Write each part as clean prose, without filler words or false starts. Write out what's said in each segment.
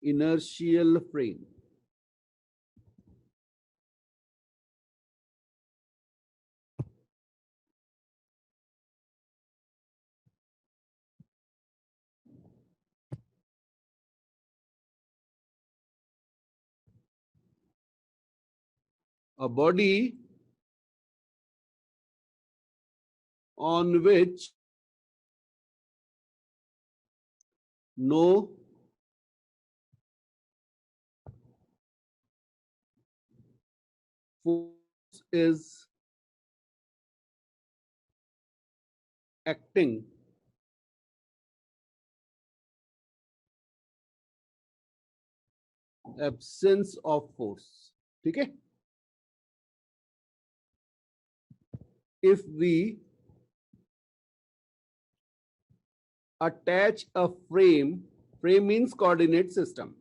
inertial frame. A body on which no force is acting absence of force. ठीक है? If we attach a frame means coordinate system,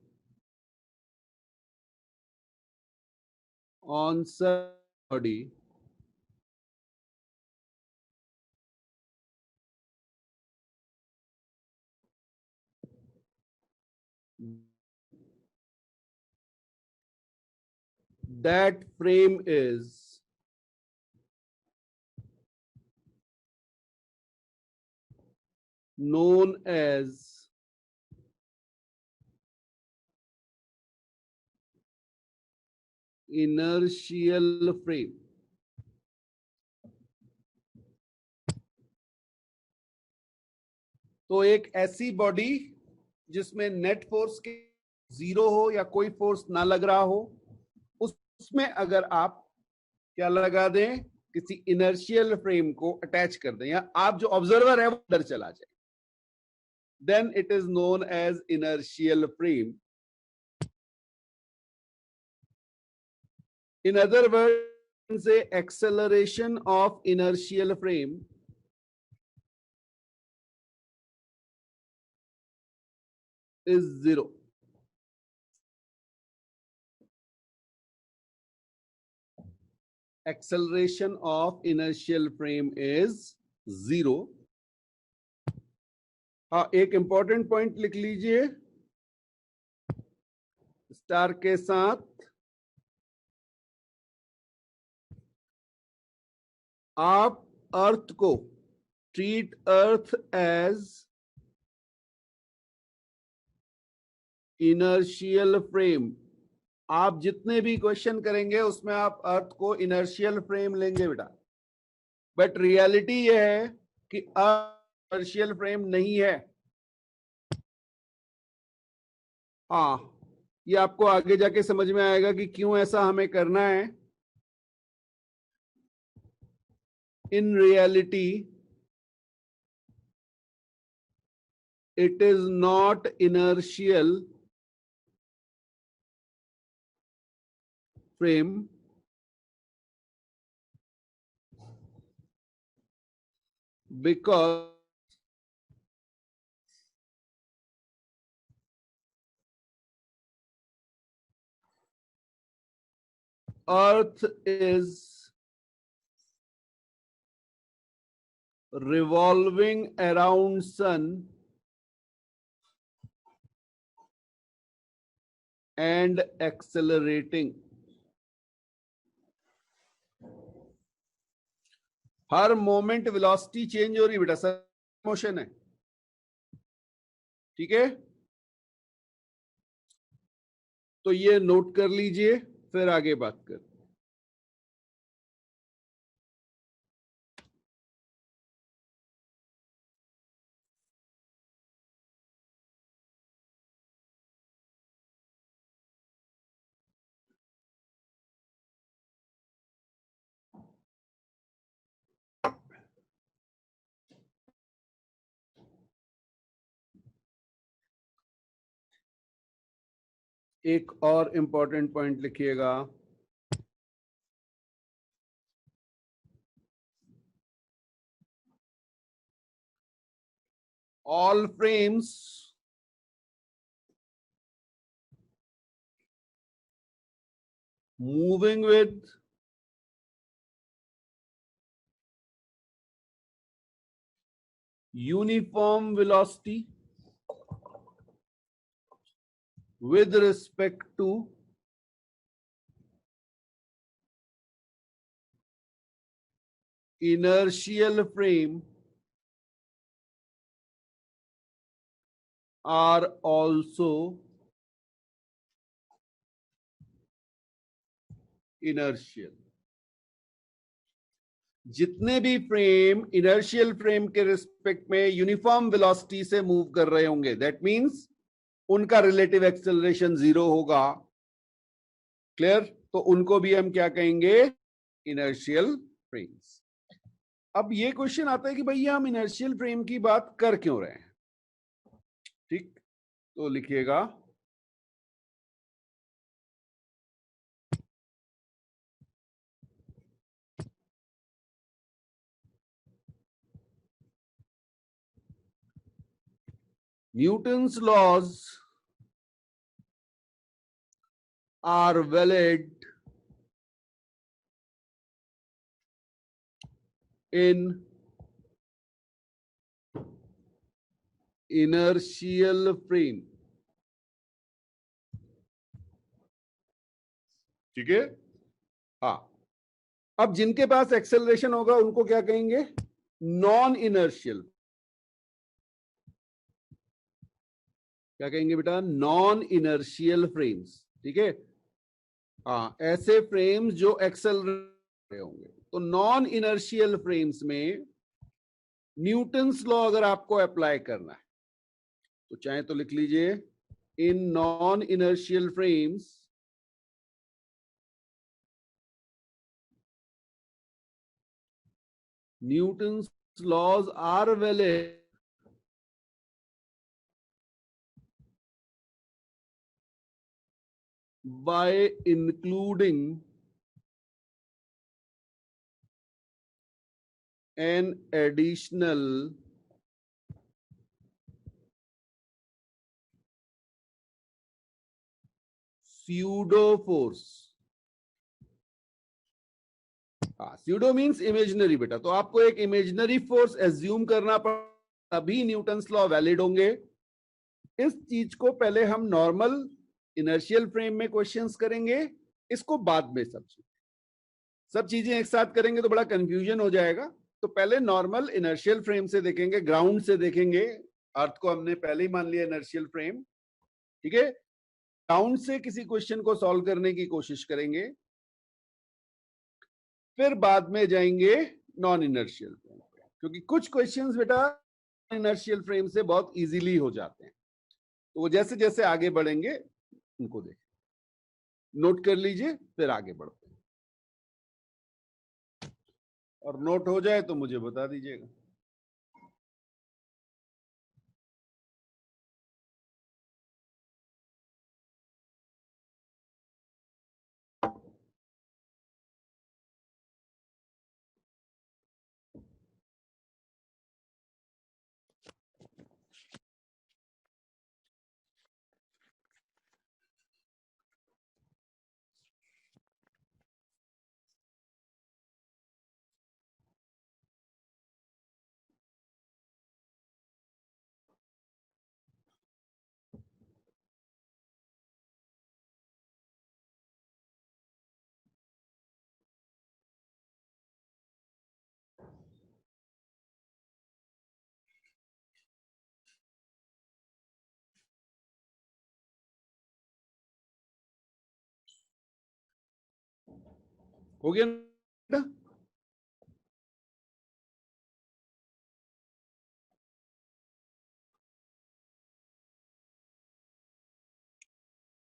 on such body, that frame is known as inertial frame. तो एक ऐसी body जिसमें net force के zero हो या कोई फोर्स ना लग रहा हो, उसमें अगर आप क्या लगा दें, किसी इनर्शियल फ्रेम को अटैच कर दें, या आप जो ऑब्जर्वर है वो अंदर चला जाए, then it is known as inertial frame. In other words, say acceleration of inertial frame is zero. Acceleration of inertial frame is zero. हाँ, एक इंपॉर्टेंट पॉइंट लिख लीजिए स्टार के साथ, आप अर्थ को treat earth as inertial frame. आप जितने भी क्वेश्चन करेंगे उसमें आप अर्थ को इनर्शियल फ्रेम लेंगे बेटा, बट रियलिटी यह है कि अर्थ इनर्शियल फ्रेम नहीं है. हाँ, ये आपको आगे जाके समझ में आएगा कि क्यों ऐसा हमें करना है. In reality it is not inertial frame because Earth is revolving around sun and accelerating. Her moment velocity change हो रही बेटा, सर मोशन है. ठीक है, तो ये नोट कर लीजिए, फिर आगे बात कर. एक और इंपॉर्टेंट पॉइंट लिखिएगा, all frames moving with uniform velocity with respect to inertial frame are also inertial. जितने भी फ्रेम इनर्शियल फ्रेम के रिस्पेक्ट में यूनिफॉर्म वेलोसिटी से मूव कर रहे होंगे, दैट मींस उनका रिलेटिव एक्सेलरेशन 0 होगा. क्लियर? तो उनको भी हम क्या कहेंगे? Inertial frames. अब ये क्वेश्चन आता है कि भैया हम इनर्शियल फ्रेम की बात कर क्यों रहे हैं? ठीक, तो लिखिएगा Newton's laws are valid in inertial frame. ठीक है? हाँ. अब जिनके पास एक्सेलरेशन होगा उनको क्या कहेंगे? Non inertial. क्या कहेंगे बेटा? Non inertial frames. ठीक है? हाँ, ऐसे फ्रेम्स जो एक्सेलरेट होंगे. तो नॉन इनर्शियल फ्रेम्स में न्यूटन्स लॉ अगर आपको अप्लाई करना है तो चाहे तो लिख लीजिए, in non inertial frames Newton's laws are valid by including an additional pseudo force. Pseudo means imaginary बेटा. तो आपको एक इमेजिनरी फोर्स एज्यूम करना पड़ेगा, तभी न्यूटन्स लॉ वैलिड होंगे. इस चीज को पहले हम नॉर्मल इनर्शियल फ्रेम में क्वेश्चंस करेंगे, इसको बाद में सब चीजें एक साथ करेंगे तो बड़ा कंफ्यूजन हो जाएगा. तो पहले नॉर्मल इनर्शियल फ्रेम से देखेंगे, ग्राउंड से देखेंगे. अर्थ को हमने पहले ही मान लिया इनर्शियल फ्रेम. ठीक है? ग्राउंड से किसी क्वेश्चन को सॉल्व करने की कोशिश करेंगे, फिर बाद में जाएंगे नॉन इनर्शियल फ्रेम, क्योंकि कुछ क्वेश्चंस बेटा इनर्शियल फ्रेम से बहुत इजीली हो जाते हैं. तो वो जैसे जैसे आगे बढ़ेंगे उनको देखें, नोट कर लीजिए, फिर आगे बढ़ते हैं. और नोट हो जाए तो मुझे बता दीजिएगा. हो गया बेटा?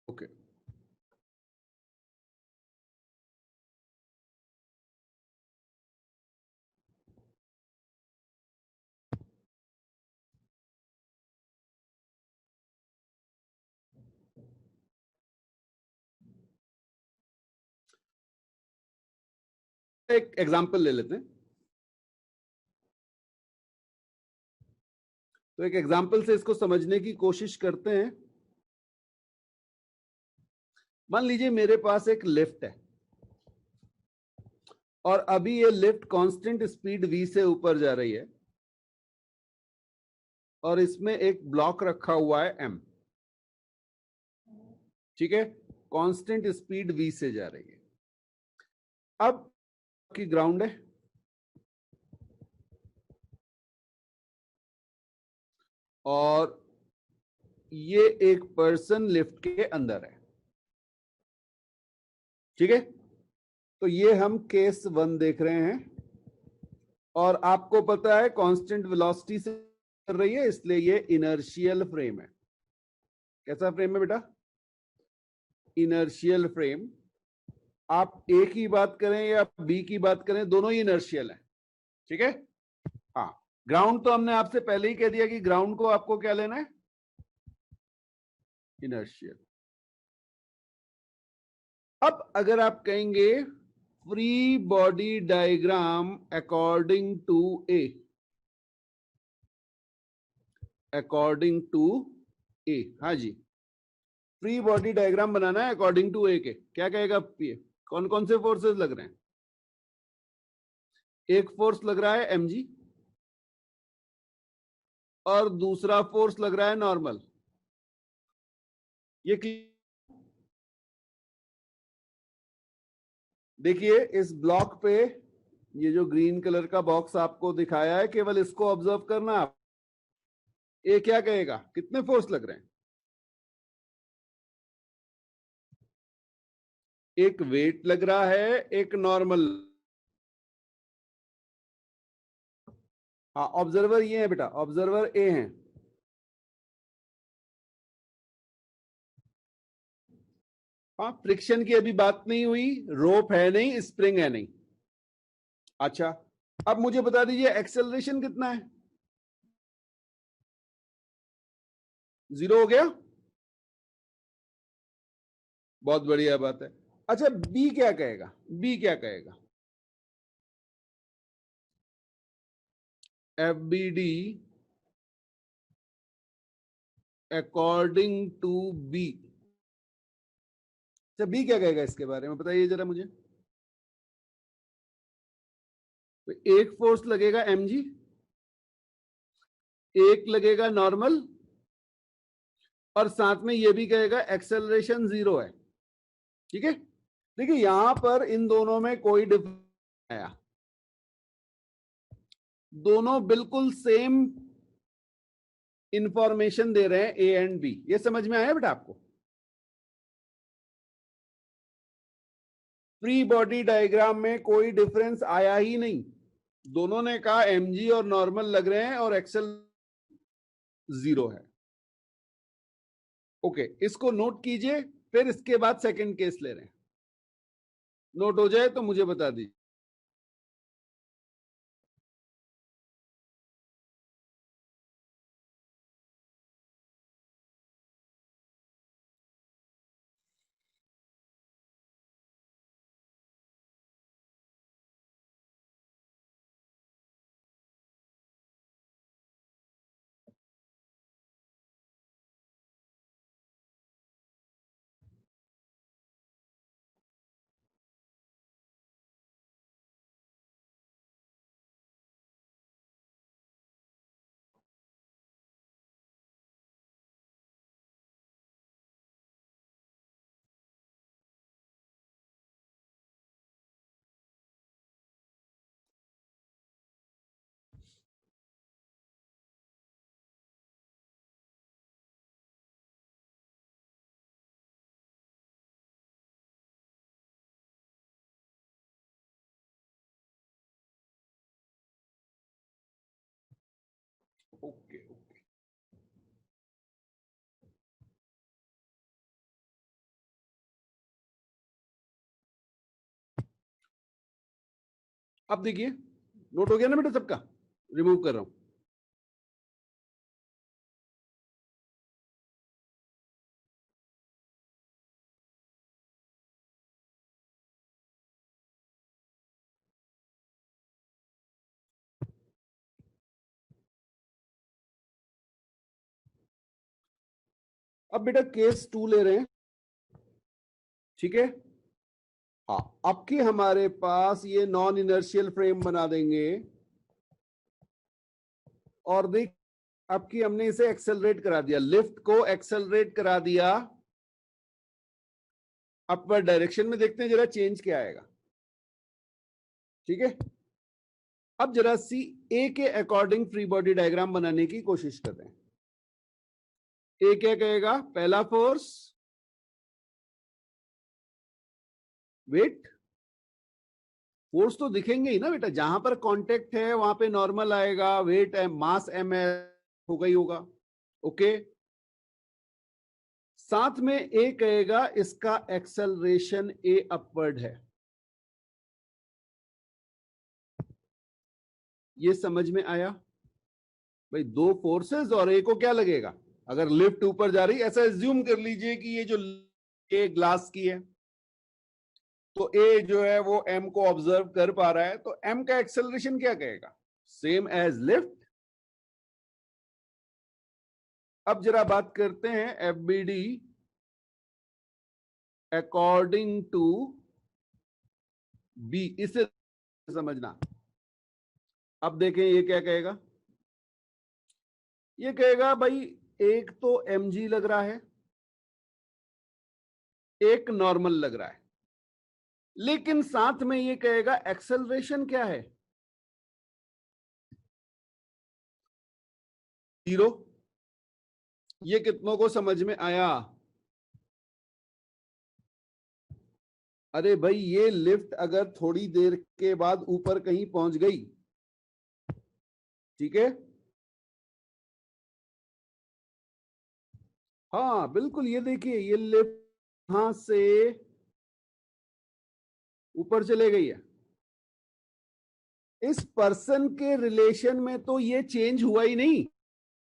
ओके. एक एग्जांपल ले लेते हैं. तो एक एग्जांपल से इसको समझने की कोशिश करते हैं. मान लीजिए मेरे पास एक लिफ्ट है और अभी ये लिफ्ट कांस्टेंट स्पीड v से ऊपर जा रही है और इसमें एक ब्लॉक रखा हुआ है m. ठीक है, कांस्टेंट स्पीड v से जा रही है। अब की ग्राउंड है और ये एक पर्सन लिफ्ट के अंदर है, ठीक है। तो ये हम केस 1 देख रहे हैं और आपको पता है कांस्टेंट वेलोसिटी से कर रही है, इसलिए ये इनर्शियल फ्रेम है। कैसा फ्रेम है बेटा? Inertial frame. आप ए की बात करें या बी की बात करें, दोनों ही इनर्शियल है, ठीक है। हाँ, ग्राउंड तो हमने आपसे पहले ही कह दिया कि ग्राउंड को आपको क्या लेना है, इनर्शियल। अब अगर आप कहेंगे free body diagram according to A, according to A, हाँ जी, फ्री बॉडी डायग्राम बनाना है अकॉर्डिंग टू ए के, क्या कहेगा ये? कौन कौन से फोर्सेस लग रहे हैं? एक फोर्स लग रहा है mg और दूसरा फोर्स लग रहा है नॉर्मल। ये देखिए इस ब्लॉक पे ये जो ग्रीन कलर का बॉक्स आपको दिखाया है, केवल इसको ऑब्जर्व करना आप। ये क्या कहेगा, कितने फोर्स लग रहे हैं? एक वेट लग रहा है, एक नॉर्मल। हाँ, ऑब्जर्वर ये है बेटा, ऑब्जर्वर ए हैं। हाँ, फ्रिक्शन की अभी बात नहीं हुई, रोप है नहीं, स्प्रिंग है नहीं। अच्छा, अब मुझे बता दीजिए एक्सेलरेशन कितना है? 0 हो गया, बहुत बढ़िया बात है। अच्छा, बी क्या कहेगा? बी क्या कहेगा? F B D according to B. अच्छा, बी क्या कहेगा इसके बारे में बताइए जरा मुझे। तो एक फोर्स लगेगा mg, एक लगेगा नॉर्मल, और साथ में ये भी कहेगा एक्सेलरेशन 0 है, ठीक है। देखिए यहां पर इन दोनों में कोई डिफरेंस आया, दोनों बिल्कुल सेम इंफॉर्मेशन दे रहे हैं ए एंड बी। ये समझ में आया बेटा आपको? फ्री बॉडी डायग्राम में कोई डिफरेंस आया ही नहीं, दोनों ने कहा mg और नॉर्मल लग रहे हैं और एक्सेल 0 है। ओके, इसको नोट कीजिए, फिर इसके बाद सेकंड केस ले रहे हैं। नोट हो जाए तो मुझे बता दीजिए। ओके, अब देखिए नोट हो गया ना बेटा सबका? रिमूव कर रहा हूं। अब बेटा केस 2 ले रहे हैं, ठीक है। हाँ, अब की हमारे पास ये नॉन इनर्शियल फ्रेम बना देंगे और देख, अब की हमने इसे एक्सेलरेट करा दिया, लिफ्ट को एक्सेलरेट करा दिया अपवर्ड डायरेक्शन में देखते हैं जरा चेंज क्या आएगा। ठीक है, अब जरा सी ए के अकॉर्डिंग फ्री बॉडी डायग्राम बनाने की कोशिश कर रहे हैं। ए क्या कहेगा? पहला फोर्स वेट, फोर्स तो दिखेंगे ही ना बेटा, जहां पर कांटेक्ट है वहां पे नॉर्मल आएगा, वेट है, मास एम होगा ही होगा। ओके, साथ में ए कहेगा इसका एक्सेलरेशन ए अपवर्ड है। ये समझ में आया भाई? दो फोर्सेस और ए को क्या लगेगा? अगर लिफ्ट ऊपर जा रही, ऐसा एज्यूम कर लीजिए कि ये जो ए ग्लास की है, तो ए जो है वो एम को ऑब्जर्व कर पा रहा है, तो एम का एक्सेलरेशन क्या कहेगा? Same as lift. अब जरा बात करते हैं F B D according to B, इसे समझना। अब देखें ये क्या कहेगा। ये कहेगा भाई एक तो एम जी लग रहा है, एक नॉर्मल लग रहा है, लेकिन साथ में ये कहेगा एक्सेलरेशन क्या है? 0। ये कितनों को समझ में आया? अरे भाई ये लिफ्ट अगर थोड़ी देर के बाद ऊपर कहीं पहुंच गई, ठीक है, हाँ बिल्कुल, ये देखिए ये लिफ्ट यहां से ऊपर चले गई है, इस पर्सन के रिलेशन में तो ये चेंज हुआ ही नहीं।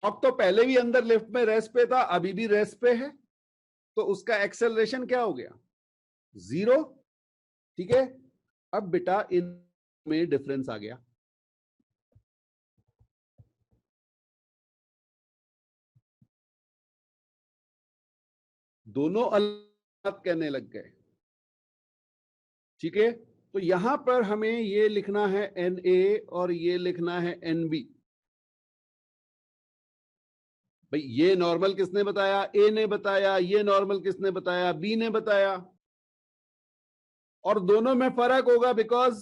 अब तो पहले भी अंदर लिफ्ट में रेस्ट पे था, अभी भी रेस्ट पे है, तो उसका एक्सेलरेशन क्या हो गया? 0। ठीक है, अब बेटा इन में डिफरेंस आ गया। दोनों अलग कहने लग गए। ठीक है, तो यहां पर हमें ये लिखना है एन ए और ये लिखना है एन बी। भाई ये नॉर्मल किसने बताया? ए ने बताया। ये नॉर्मल किसने बताया? बी ने बताया। और दोनों में फर्क होगा बिकॉज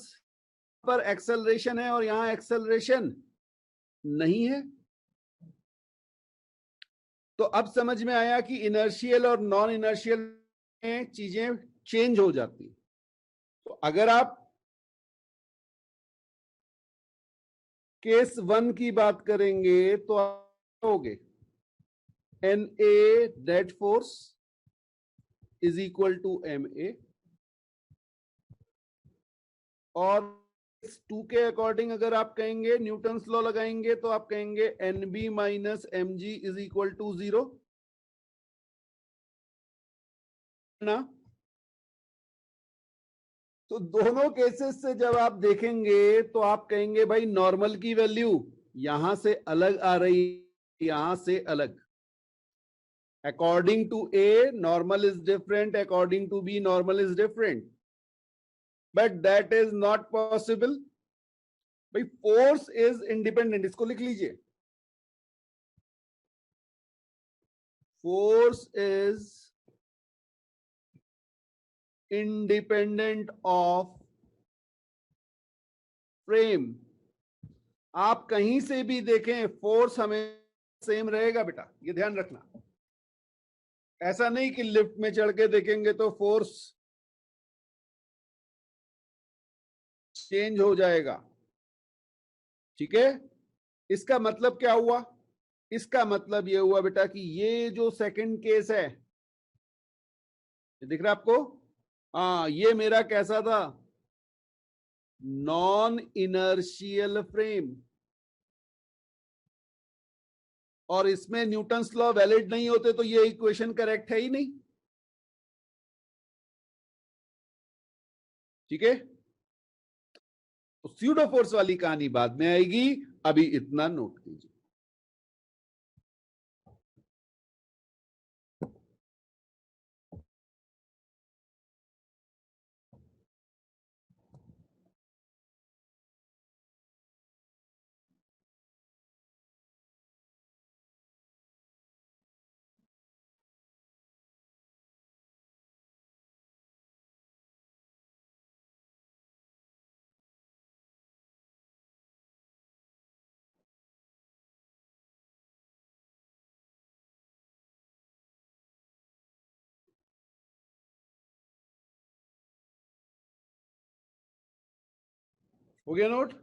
पर एक्सेलरेशन है और यहां एक्सेलरेशन नहीं है। तो अब समझ में आया कि इनर्शियल और नॉन इनर्शियल में चीजें चेंज हो जाती। तो अगर आप केस 1 की बात करेंगे तो आप होगे N A dead force is equal to M A, और इस 2 के अकॉर्डिंग अगर आप कहेंगे न्यूटन्स लॉ लगाएंगे तो आप कहेंगे N B minus M G is equal to 0 ना। तो दोनों केसेस से जब आप देखेंगे तो आप कहेंगे भाई नॉर्मल की वैल्यू यहां से अलग आ रही, यहां से अलग। According to A normal is different, according to B normal is different, but that is not possible. भाई फोर्स इज इंडिपेंडेंट, इसको लिख लीजिए। Force is independent of frame. आप कहीं से भी देखें फोर्स हमें सेम रहेगा बेटा, ये ध्यान रखना। ऐसा नहीं कि लिफ्ट में चढ़ के देखेंगे तो फोर्स चेंज हो जाएगा। ठीक है, इसका मतलब क्या हुआ? इसका मतलब ये हुआ बेटा कि ये जो सेकंड केस है, ये दिख रहा है आपको? हाँ, ये मेरा कैसा था? नॉन इनर्शियल फ्रेम, और इसमें न्यूटन्स लॉ वैलिड नहीं होते तो ये इक्वेशन करेक्ट है ही नहीं। ठीक है, तो स्यूडो फोर्स वाली कहानी बाद में आएगी, अभी इतना नोट कीजिए। हो गया नोट?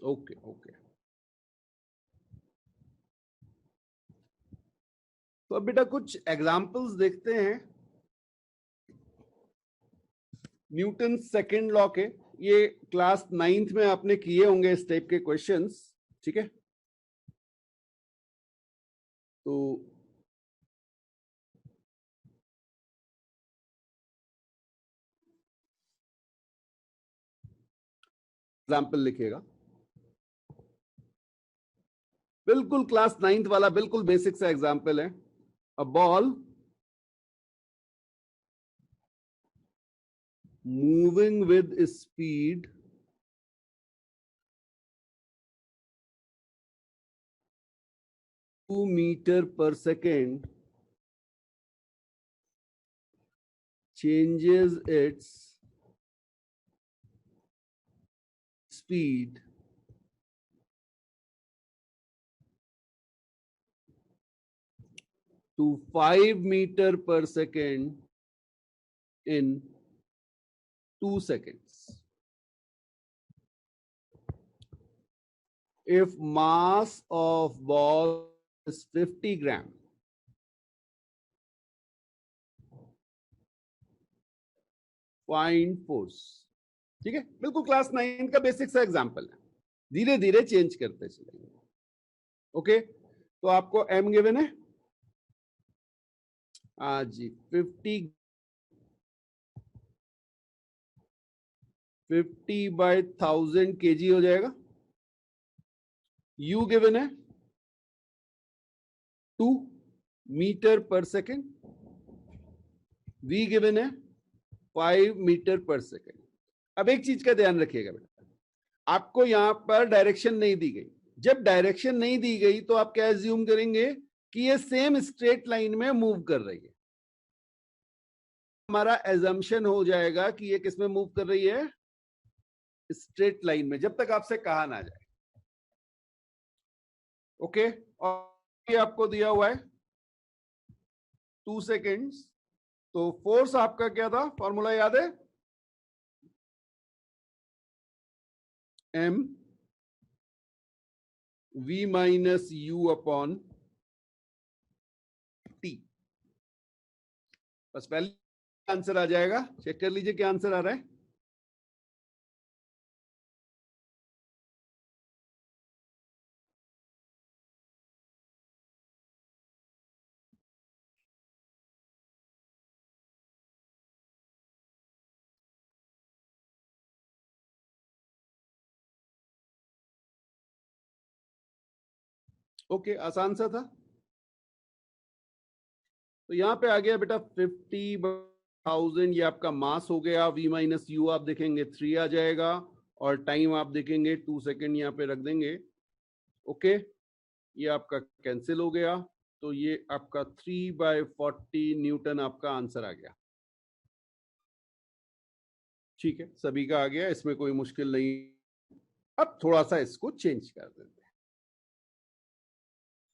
ओके ओके, तो अब बेटा कुछ एग्जांपल्स देखते हैं न्यूटन सेकंड लॉ के। ये क्लास 9th में आपने किए होंगे इस टाइप के क्वेश्चंस, ठीक है? तो एग्जाम्पल लिखिएगा, बिल्कुल क्लास 9th वाला, बिल्कुल बेसिक सा एग्जाम्पल है। A ball moving with speed 2 metre per second changes its speed to 5 meter per second in 2 seconds. If mass of ball is 50 gram, find force. ठीक है, बिल्कुल क्लास 9 का बेसिक सा example है, धीरे धीरे चेंज करते चलेंगे। ओके, तो आपको एम गिवन है हाँ जी, 50 बाय 1000 kg हो जाएगा। यू गिवन है 2 metre per second, we given है 5 मीटर पर सेकेंड। अब एक चीज का ध्यान रखिएगा बेटा, आपको यहां पर डायरेक्शन नहीं दी गई। जब डायरेक्शन नहीं दी गई तो आप क्या एज्यूम करेंगे कि ये सेम स्ट्रेट लाइन में मूव कर रही है। हमारा एजम्पशन हो जाएगा कि ये किस में मूव कर रही है, स्ट्रेट लाइन में, जब तक आपसे कहा ना जाए। ओके, और ये आपको दिया हुआ है 2 सेकेंड्स। तो फोर्स आपका क्या था, फॉर्मूला याद है? M V minus U upon T. बस पहले आंसर आ जाएगा, चेक कर लीजिए क्या आंसर आ रहा है। ओके, आसान सा था। तो यहां पे आ गया बेटा 50/1000, ये आपका मास हो गया। v माइनस यू आप देखेंगे 3 आ जाएगा, और टाइम आप देखेंगे 2 सेकेंड यहां पे रख देंगे। ओके, ये आपका कैंसिल हो गया, तो ये आपका 3/40 न्यूटन आपका आंसर आ गया। ठीक है, सभी का आ गया, इसमें कोई मुश्किल नहीं। अब थोड़ा सा इसको चेंज कर देते हैं।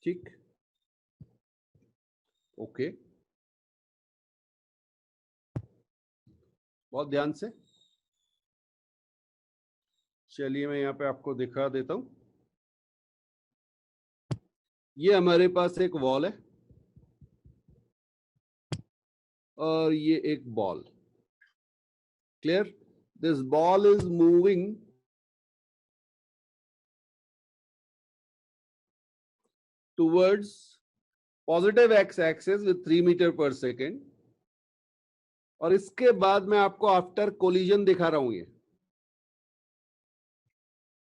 ठीक, ओके, बहुत ध्यान से चलिए, मैं यहां पे आपको दिखा देता हूं। ये हमारे पास एक वॉल है और ये एक बॉल। Clear? This ball is moving towards positive X axis with 3 metre per second, और इसके बाद मैं आपको आफ्टर कोलिजन दिखा रहा हूं ये।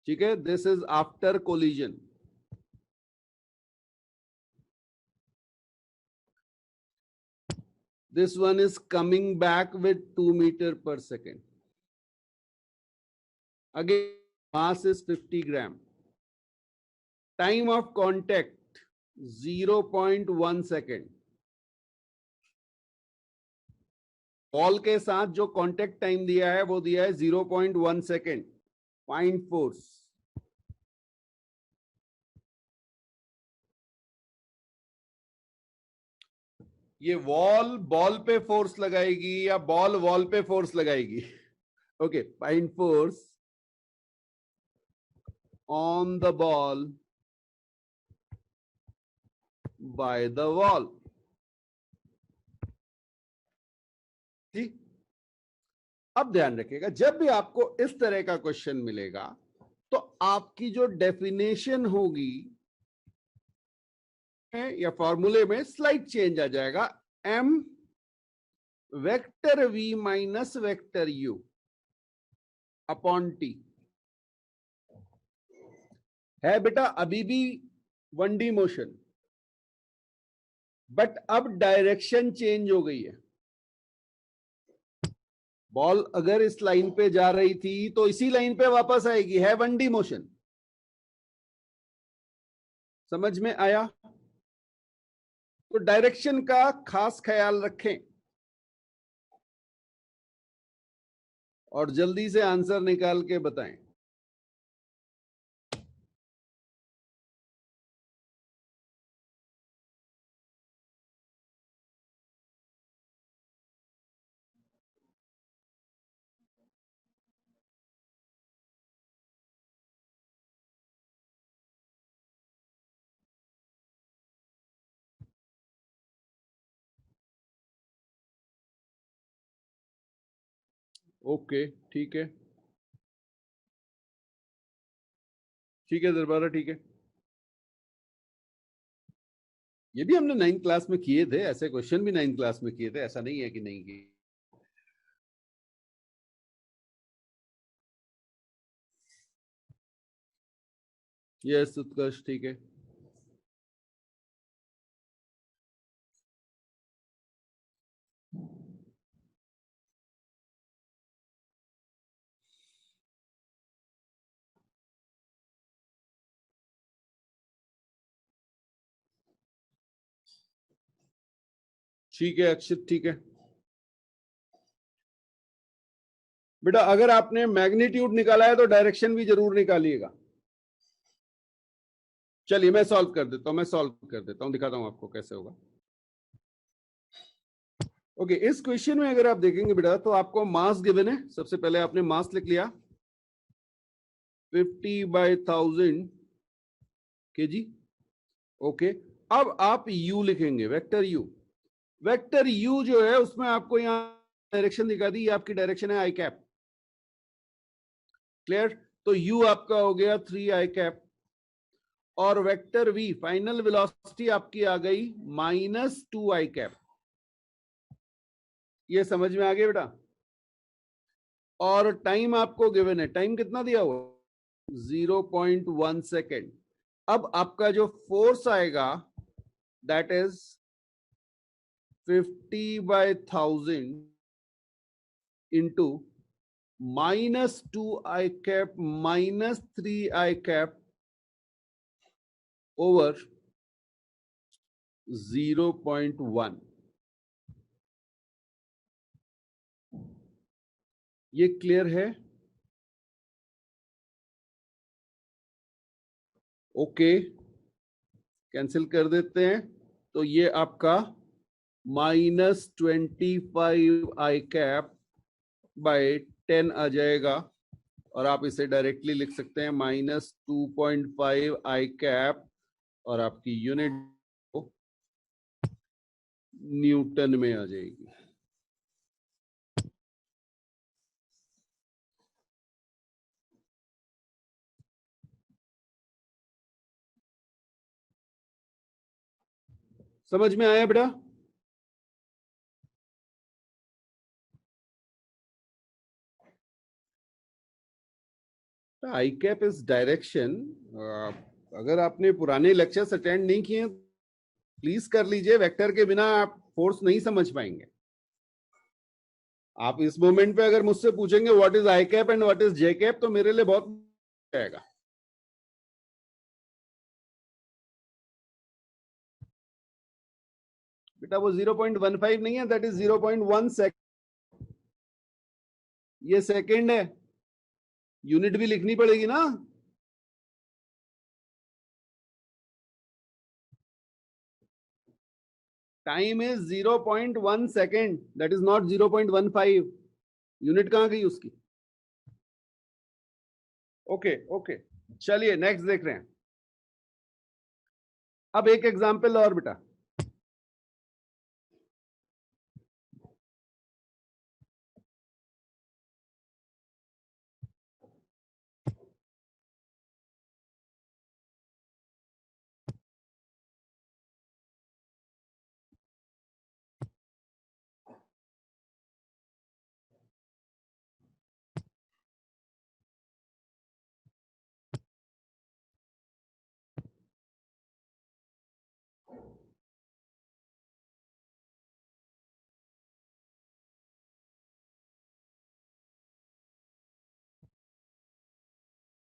ठीक है, this is after collision. This one is coming back with 2 meter per second. Again, mass is 50 gram. Time of contact 0.1 second. Ball के साथ जो कांटेक्ट टाइम दिया है वो दिया है 0.1 सेकेंड। Find force. ये वॉल बॉल पे फोर्स लगाएगी या बॉल वॉल पे फोर्स लगाएगी? Okay, find force on the ball by the wall. ठीक, अब ध्यान रखिएगा, जब भी आपको इस तरह का क्वेश्चन मिलेगा तो आपकी जो डेफिनेशन होगी या फॉर्मूले में स्लाइड चेंज आ जाएगा। M vector V minus vector U upon T है बेटा, अभी भी 1D मोशन, बट अब डायरेक्शन चेंज हो गई है। बॉल अगर इस लाइन पे जा रही थी तो इसी लाइन पे वापस आएगी, है 1D मोशन। समझ में आया? तो डायरेक्शन का खास ख्याल रखें और जल्दी से आंसर निकाल के बताएं। ओके, ठीक है, ठीक है दरबारा, ठीक है। ये भी हमने 9th क्लास में किए थे, ऐसे क्वेश्चन भी 9th क्लास में किए थे, ऐसा नहीं है कि नहीं किए। यस उत्कर्ष, ठीक है। ठीक है अक्षित, ठीक है बेटा। अगर आपने मैग्नीट्यूड निकाला है तो डायरेक्शन भी जरूर निकालिएगा। चलिए मैं सॉल्व कर देता हूं, दिखाता हूं आपको कैसे होगा। ओके, इस क्वेश्चन में अगर आप देखेंगे बेटा तो आपको मास गिवन है। सबसे पहले आपने मास लिख लिया 50/1000 kg। ओके, अब आप u लिखेंगे, वेक्टर u। वेक्टर u जो है उसमें आपको यहां डायरेक्शन दिखा दी, आपकी डायरेक्शन है आई कैप। क्लियर? तो u आपका हो गया 3i कैप और वेक्टर v फाइनल वेलोसिटी आपकी आ गई -2i कैप। ये समझ में आ गया बेटा? और टाइम आपको गिवन है, टाइम कितना दिया हुआ? 0.1 सेकेंड। अब आपका जो फोर्स आएगा that is 50/1000 into -2i cap -3i cap over 0.1। ये क्लियर है? ओके, कैंसिल कर देते हैं। तो ये आपका -25i कैप बाय 10 आ जाएगा और आप इसे डायरेक्टली लिख सकते हैं -2.5i कैप और आपकी यूनिट न्यूटन में आ जाएगी। समझ में आया बेटा? आई कैप इज डायरेक्शन। अगर आपने पुराने लेक्चर्स अटेंड नहीं किए प्लीज कर लीजिए, वेक्टर के बिना आप फोर्स नहीं समझ पाएंगे। आप इस मोमेंट पे अगर मुझसे पूछेंगे what is I cap and what is J cap तो मेरे लिए बहुत आएगा। बेटा वो 0.15 नहीं है, दैट इज 0.1 सेकेंड। ये सेकेंड है, यूनिट भी लिखनी पड़ेगी ना। Time is 0.1 second, that is not 0.15। Unit कहां गई उसकी? ओके ओके, चलिए नेक्स्ट देख रहे हैं। अब एक एग्जांपल और बेटा।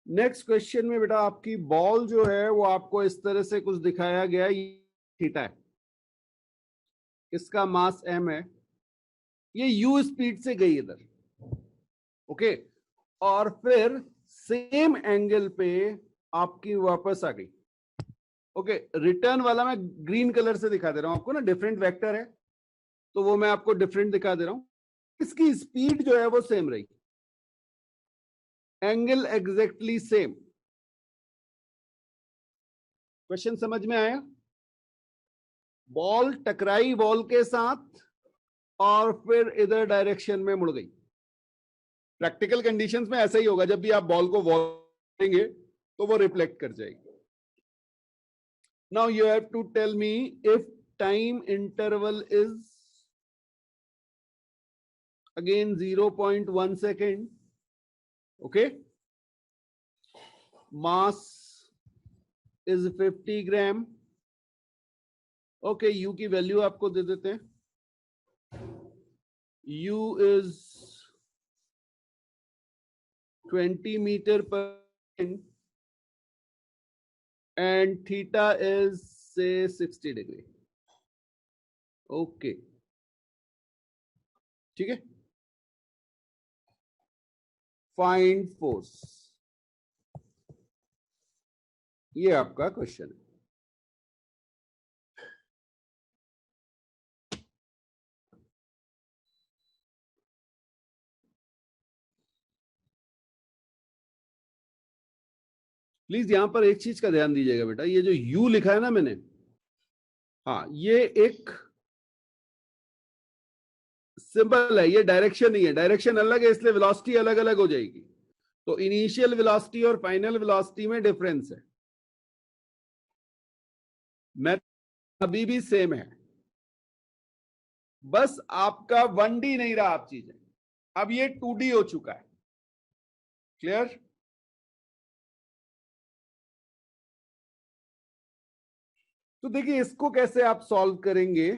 नेक्स्ट क्वेश्चन में बेटा आपकी बॉल जो है वो आपको इस तरह से कुछ दिखाया गया, ये थीटा है, इसका मास m है, ये u स्पीड से गई इधर, ओके, और फिर सेम एंगल पे आपकी वापस आ गई। ओके, रिटर्न वाला मैं ग्रीन कलर से दिखा दे रहा हूं आपको ना, डिफरेंट वेक्टर है तो वो मैं आपको डिफरेंट दिखा दे रहा हूं। इसकी स्पीड जो है वो सेम रही, एंगल एग्जैक्टली सेम। क्वेश्चन समझ में आया? बॉल टकराई वॉल के साथ और फिर इधर डायरेक्शन में मुड़ गई। प्रैक्टिकल कंडीशंस में ऐसा ही होगा, जब भी आप बॉल को वॉल करेंगे तो वो रिफ्लेक्ट कर जाएगी। Now you have to tell me if time interval is again 0.1 second, okay, mass is 50 gram, okay, U की वैल्यू आपको दे देते हैं, u is 20 meter per second and theta is say 60 degree, okay, ठीक है। Find force, ये आपका question है। प्लीज यहां पर एक चीज का ध्यान दीजिएगा बेटा, ये जो u लिखा है ना मैंने, हाँ, ये एक सिंबल है, ये डायरेक्शन नहीं है, डायरेक्शन अलग है इसलिए वेलोसिटी अलग अलग हो जाएगी। तो इनिशियल वेलोसिटी और फाइनल वेलोसिटी में डिफरेंस है, मैं अभी भी सेम है, बस आपका 1D नहीं रहा आप चीजें, अब ये 2D हो चुका है। क्लियर? तो देखिए इसको कैसे आप सॉल्व करेंगे।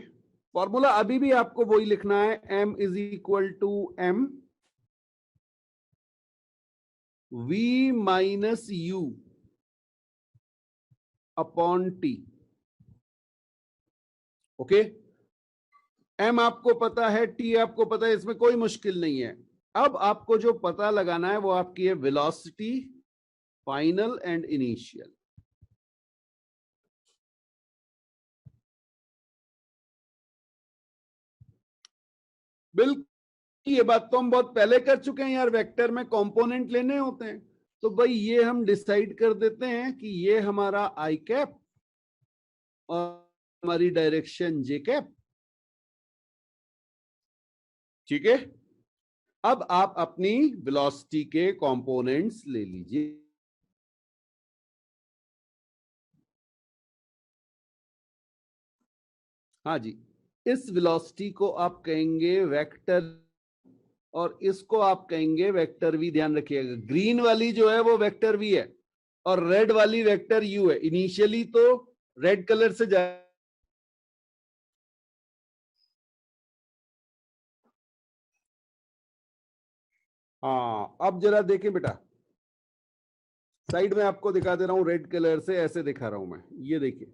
फॉर्मूला अभी भी आपको वही लिखना है, m is equal to m v minus u upon t, okay. m आपको पता है, t आपको पता है, इसमें कोई मुश्किल नहीं है। अब आपको जो पता लगाना है वो आपकी है वेलोसिटी फाइनल एंड इनिशियल। बिल्कुल, ये बात तो हम बहुत पहले कर चुके हैं यार, वेक्टर में कंपोनेंट लेने होते हैं, तो भाई ये हम डिसाइड कर देते हैं कि ये हमारा आई कैप और हमारी डायरेक्शन जे कैप, ठीक है। अब आप अपनी वेलोसिटी के कंपोनेंट्स ले लीजिए। हाँ जी, इस वेलोसिटी को आप कहेंगे वेक्टर और इसको आप कहेंगे वेक्टर वी। ध्यान रखिएगा, ग्रीन वाली जो है वो वेक्टर वी है और रेड वाली वेक्टर यू है। इनिशियली तो रेड कलर से जा, हाँ, अब जरा देखें बेटा, साइड में आपको दिखा दे रहा हूं रेड कलर से, ऐसे दिखा रहा हूं मैं, ये देखिए,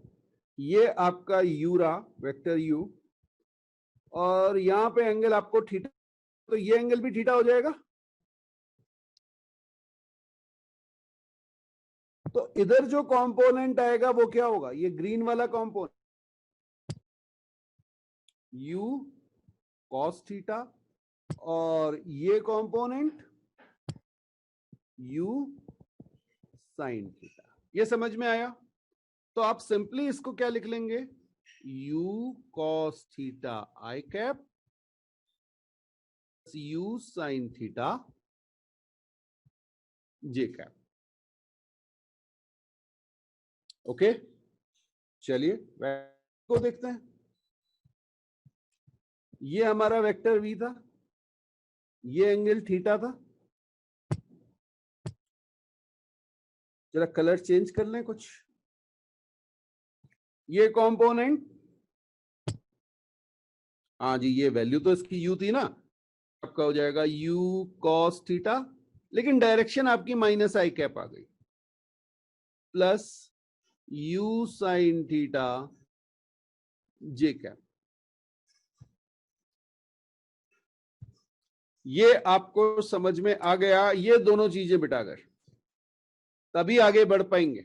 ये आपका यू रहा, वेक्टर यू, और यहां पे एंगल आपको थीटा, तो ये एंगल भी थीटा हो जाएगा। तो इधर जो कंपोनेंट आएगा वो क्या होगा, ये ग्रीन वाला कंपोनेंट u cos थीटा, और ये कंपोनेंट u sin थीटा। ये समझ में आया? तो आप सिंपली इसको क्या लिख लेंगे, u cos theta i cap u sin theta j cap. Okay, चलिए को देखते हैं। ये हमारा वेक्टर v था, ये एंगल थीटा था। जरा कलर चेंज कर लें कुछ। ये कंपोनेंट, हाँ जी, ये वैल्यू तो इसकी u थी ना, आपका हो जाएगा u cos थीटा, लेकिन डायरेक्शन आपकी माइनस आई कैप आ गई, plus u sin theta j cap. ये आपको समझ में आ गया? ये दोनों चीजें बिठाकर तभी आगे बढ़ पाएंगे।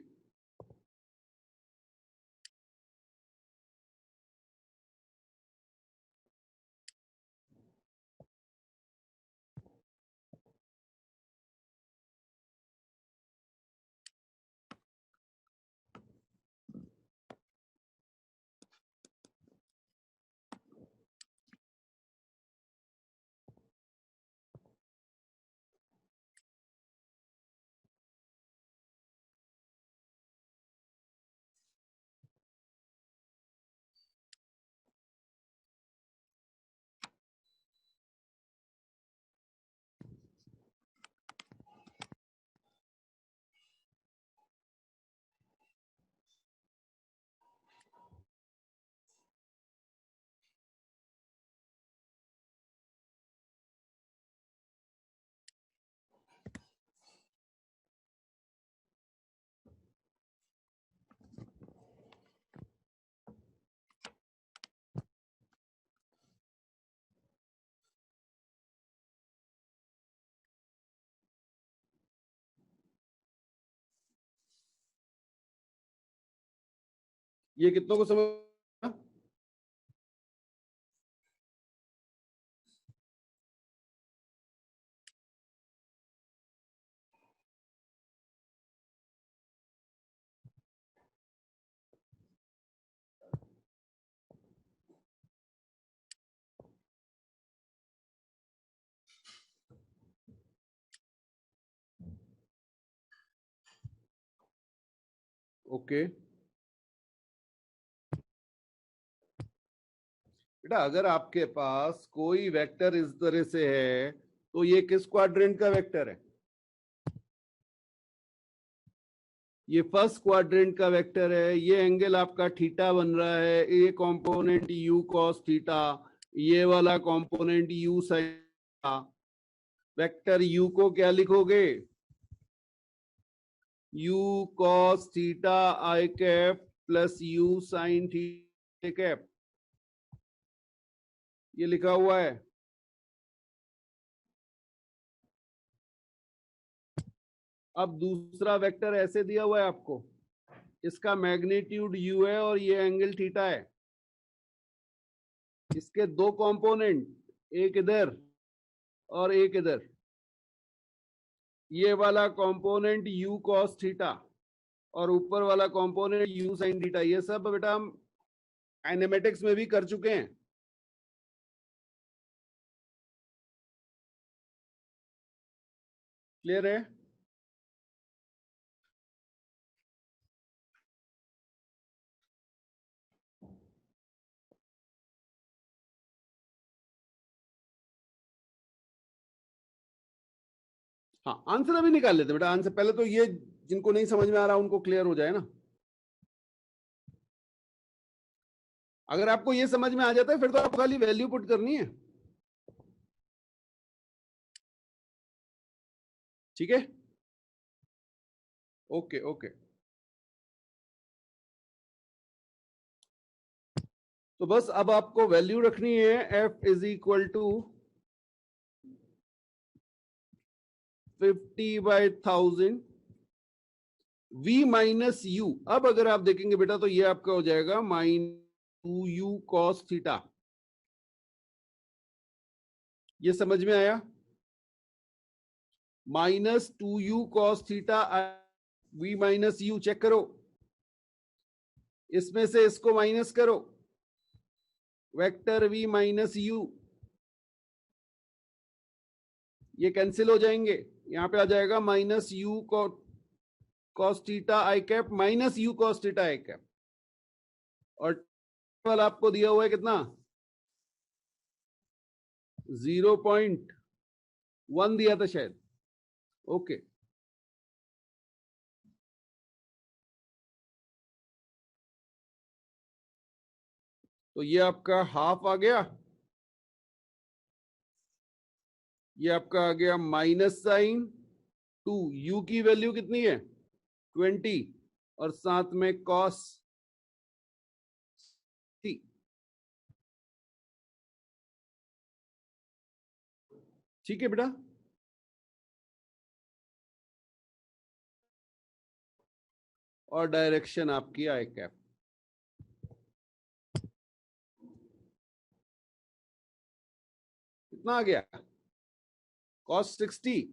ये कितनों को समझ? ओके बेटा, अगर आपके पास कोई वेक्टर इस तरह से है तो ये किस क्वाड्रेंट का वेक्टर है? ये फर्स्ट क्वाड्रेंट का वेक्टर है। ये एंगल आपका थीटा बन रहा है, ये कंपोनेंट u cos थीटा, ये वाला component u sin theta. Vector u को क्या लिखोगे, u cos theta i cap plus u sin theta cap, ये लिखा हुआ है। अब दूसरा वेक्टर ऐसे दिया हुआ है आपको, इसका मैग्नीट्यूड u है और ये एंगल थीटा है। इसके दो कंपोनेंट, एक इधर और एक इधर। ये वाला कंपोनेंट u cos थीटा और ऊपर वाला कंपोनेंट u sin थीटा। ये सब बेटा हम काइनेमेटिक्स में भी कर चुके हैं। क्लियर है? हाँ, आंसर अभी निकाल लेते बेटा। आंसर पहले तो ये जिनको नहीं समझ में आ रहा उनको क्लियर हो जाए ना। अगर आपको ये समझ में आ जाता है फिर तो आपको खाली वैल्यू पुट करनी है। ठीक है, ओके ओके। तो बस अब आपको वैल्यू रखनी है f is equal to 50/1000 v minus U. अब अगर आप देखेंगे बेटा तो ये आपका हो जाएगा -2u cos थीटा। ये समझ में आया? -2u cos theta, v minus u check करो, इसमें से इसको माइनस करो, वेक्टर v माइनस यू, ये कैंसिल हो जाएंगे, यहां पे आ जाएगा -u cos theta I cap minus u cos theta I cap, और वाला आपको दिया हुआ है कितना? 0.1 दिया था शायद। ओके, तो ये आपका हाफ आ गया, ये आपका आ गया माइनस साइन 2, u की वैल्यू कितनी है 20, और साथ में cos t। ठीक है बेटा, और डायरेक्शन आपकी आई कैप। कितना आ गया? cos 60।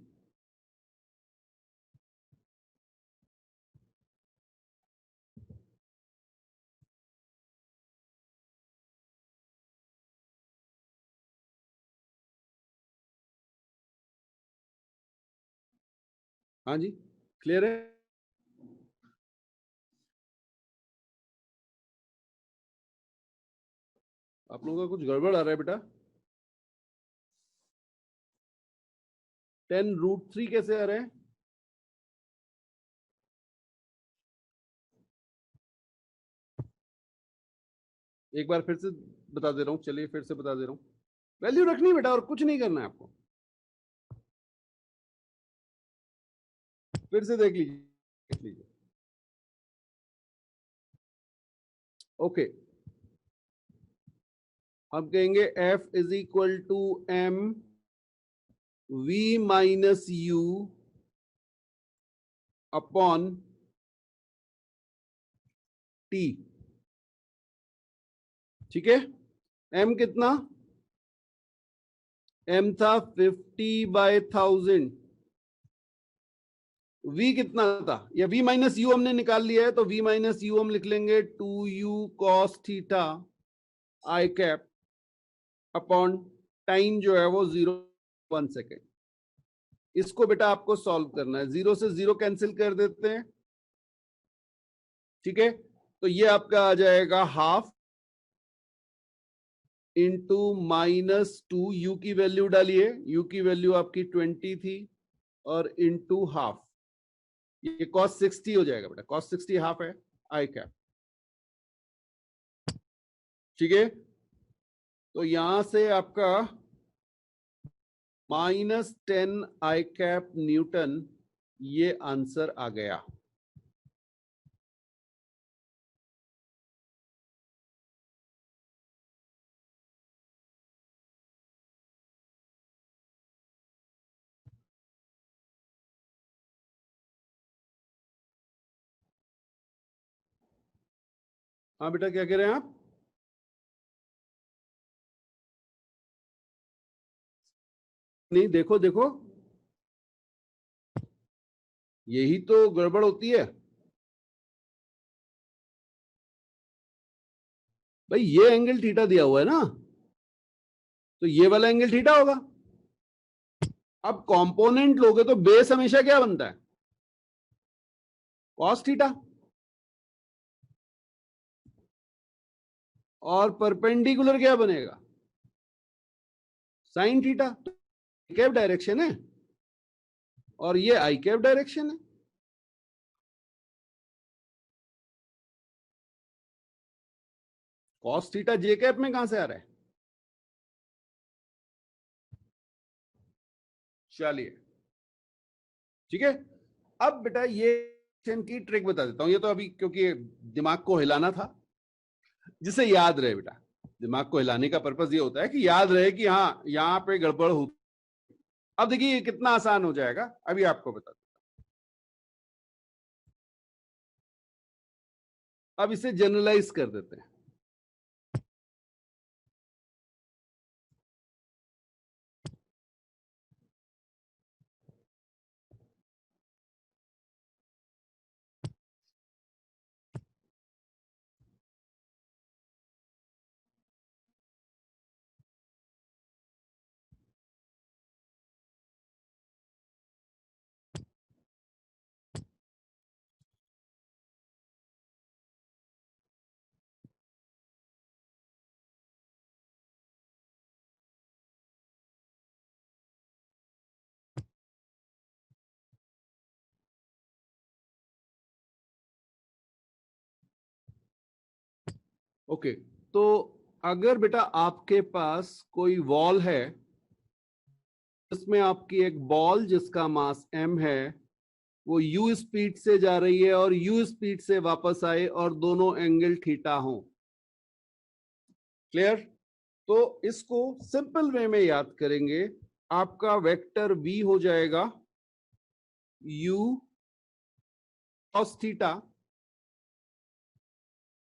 हाँ जी, क्लियर है? आप लोगों का कुछ गड़बड़ आ रहा है बेटा। 10√3 कैसे आ रहे हैं? एक बार फिर से बता दे रहा हूं, चलिए फिर से बता दे रहा हूं। वैल्यू रखनी बेटा, और कुछ नहीं करना है आपको। फिर से देख लीजिए। ओके, हम कहेंगे F is equal to m v minus U upon t। ठीक है, m कितना? m था 50/1000। v कितना था? या v माइनस यू हमने निकाल लिया है, तो v माइनस यू हम लिख लेंगे 2u cos theta I cap upon time जो है वो 0.1 सेकेंड। इसको बेटा आपको सॉल्व करना है, 0 से 0 कैंसिल कर देते हैं। ठीक है, तो ये आपका आ जाएगा हाफ इंटू -2, यू की वैल्यू डालिए, यू की वैल्यू आपकी 20 थी, और इंटू हाफ, ये cos 60 हो जाएगा बेटा, cos 60 हाफ है आई कैप। ठीक है, तो यहां से आपका -10 आई कैप न्यूटन, ये आंसर आ गया। हाँ बेटा, क्या कह रहे हैं आप? नहीं, देखो देखो, यही तो गड़बड़ होती है भाई। ये एंगल थीटा दिया हुआ है ना, तो ये वाला एंगल थीटा होगा। अब कंपोनेंट लोगे तो बेस हमेशा क्या बनता है? Cos theta. और परपेंडिकुलर क्या बनेगा? Sine theta. कैप डायरेक्शन है, और ये आई कैप डायरेक्शन है। कॉस थीटा जे कैप में कहां से आ रहा है? चलिए, ठीक है। अब बेटा ये की ट्रिक बता देता हूं, ये तो अभी क्योंकि दिमाग को हिलाना था, जिसे याद रहे बेटा। दिमाग को हिलाने का पर्पस ये होता है कि याद रहे कि हाँ यहां पे गड़बड़ हो। अब देखिए ये कितना आसान हो जाएगा, अभी आपको बता अब इसे जनरलाइज कर देते हैं। ओके, तो अगर बेटा आपके पास कोई वॉल है, इसमें आपकी एक बॉल जिसका मास m है, वो u स्पीड से जा रही है और u स्पीड से वापस आए और दोनों एंगल थीटा हो। क्लियर? तो इसको सिंपल वे में याद करेंगे। आपका वेक्टर v हो जाएगा u cos थीटा।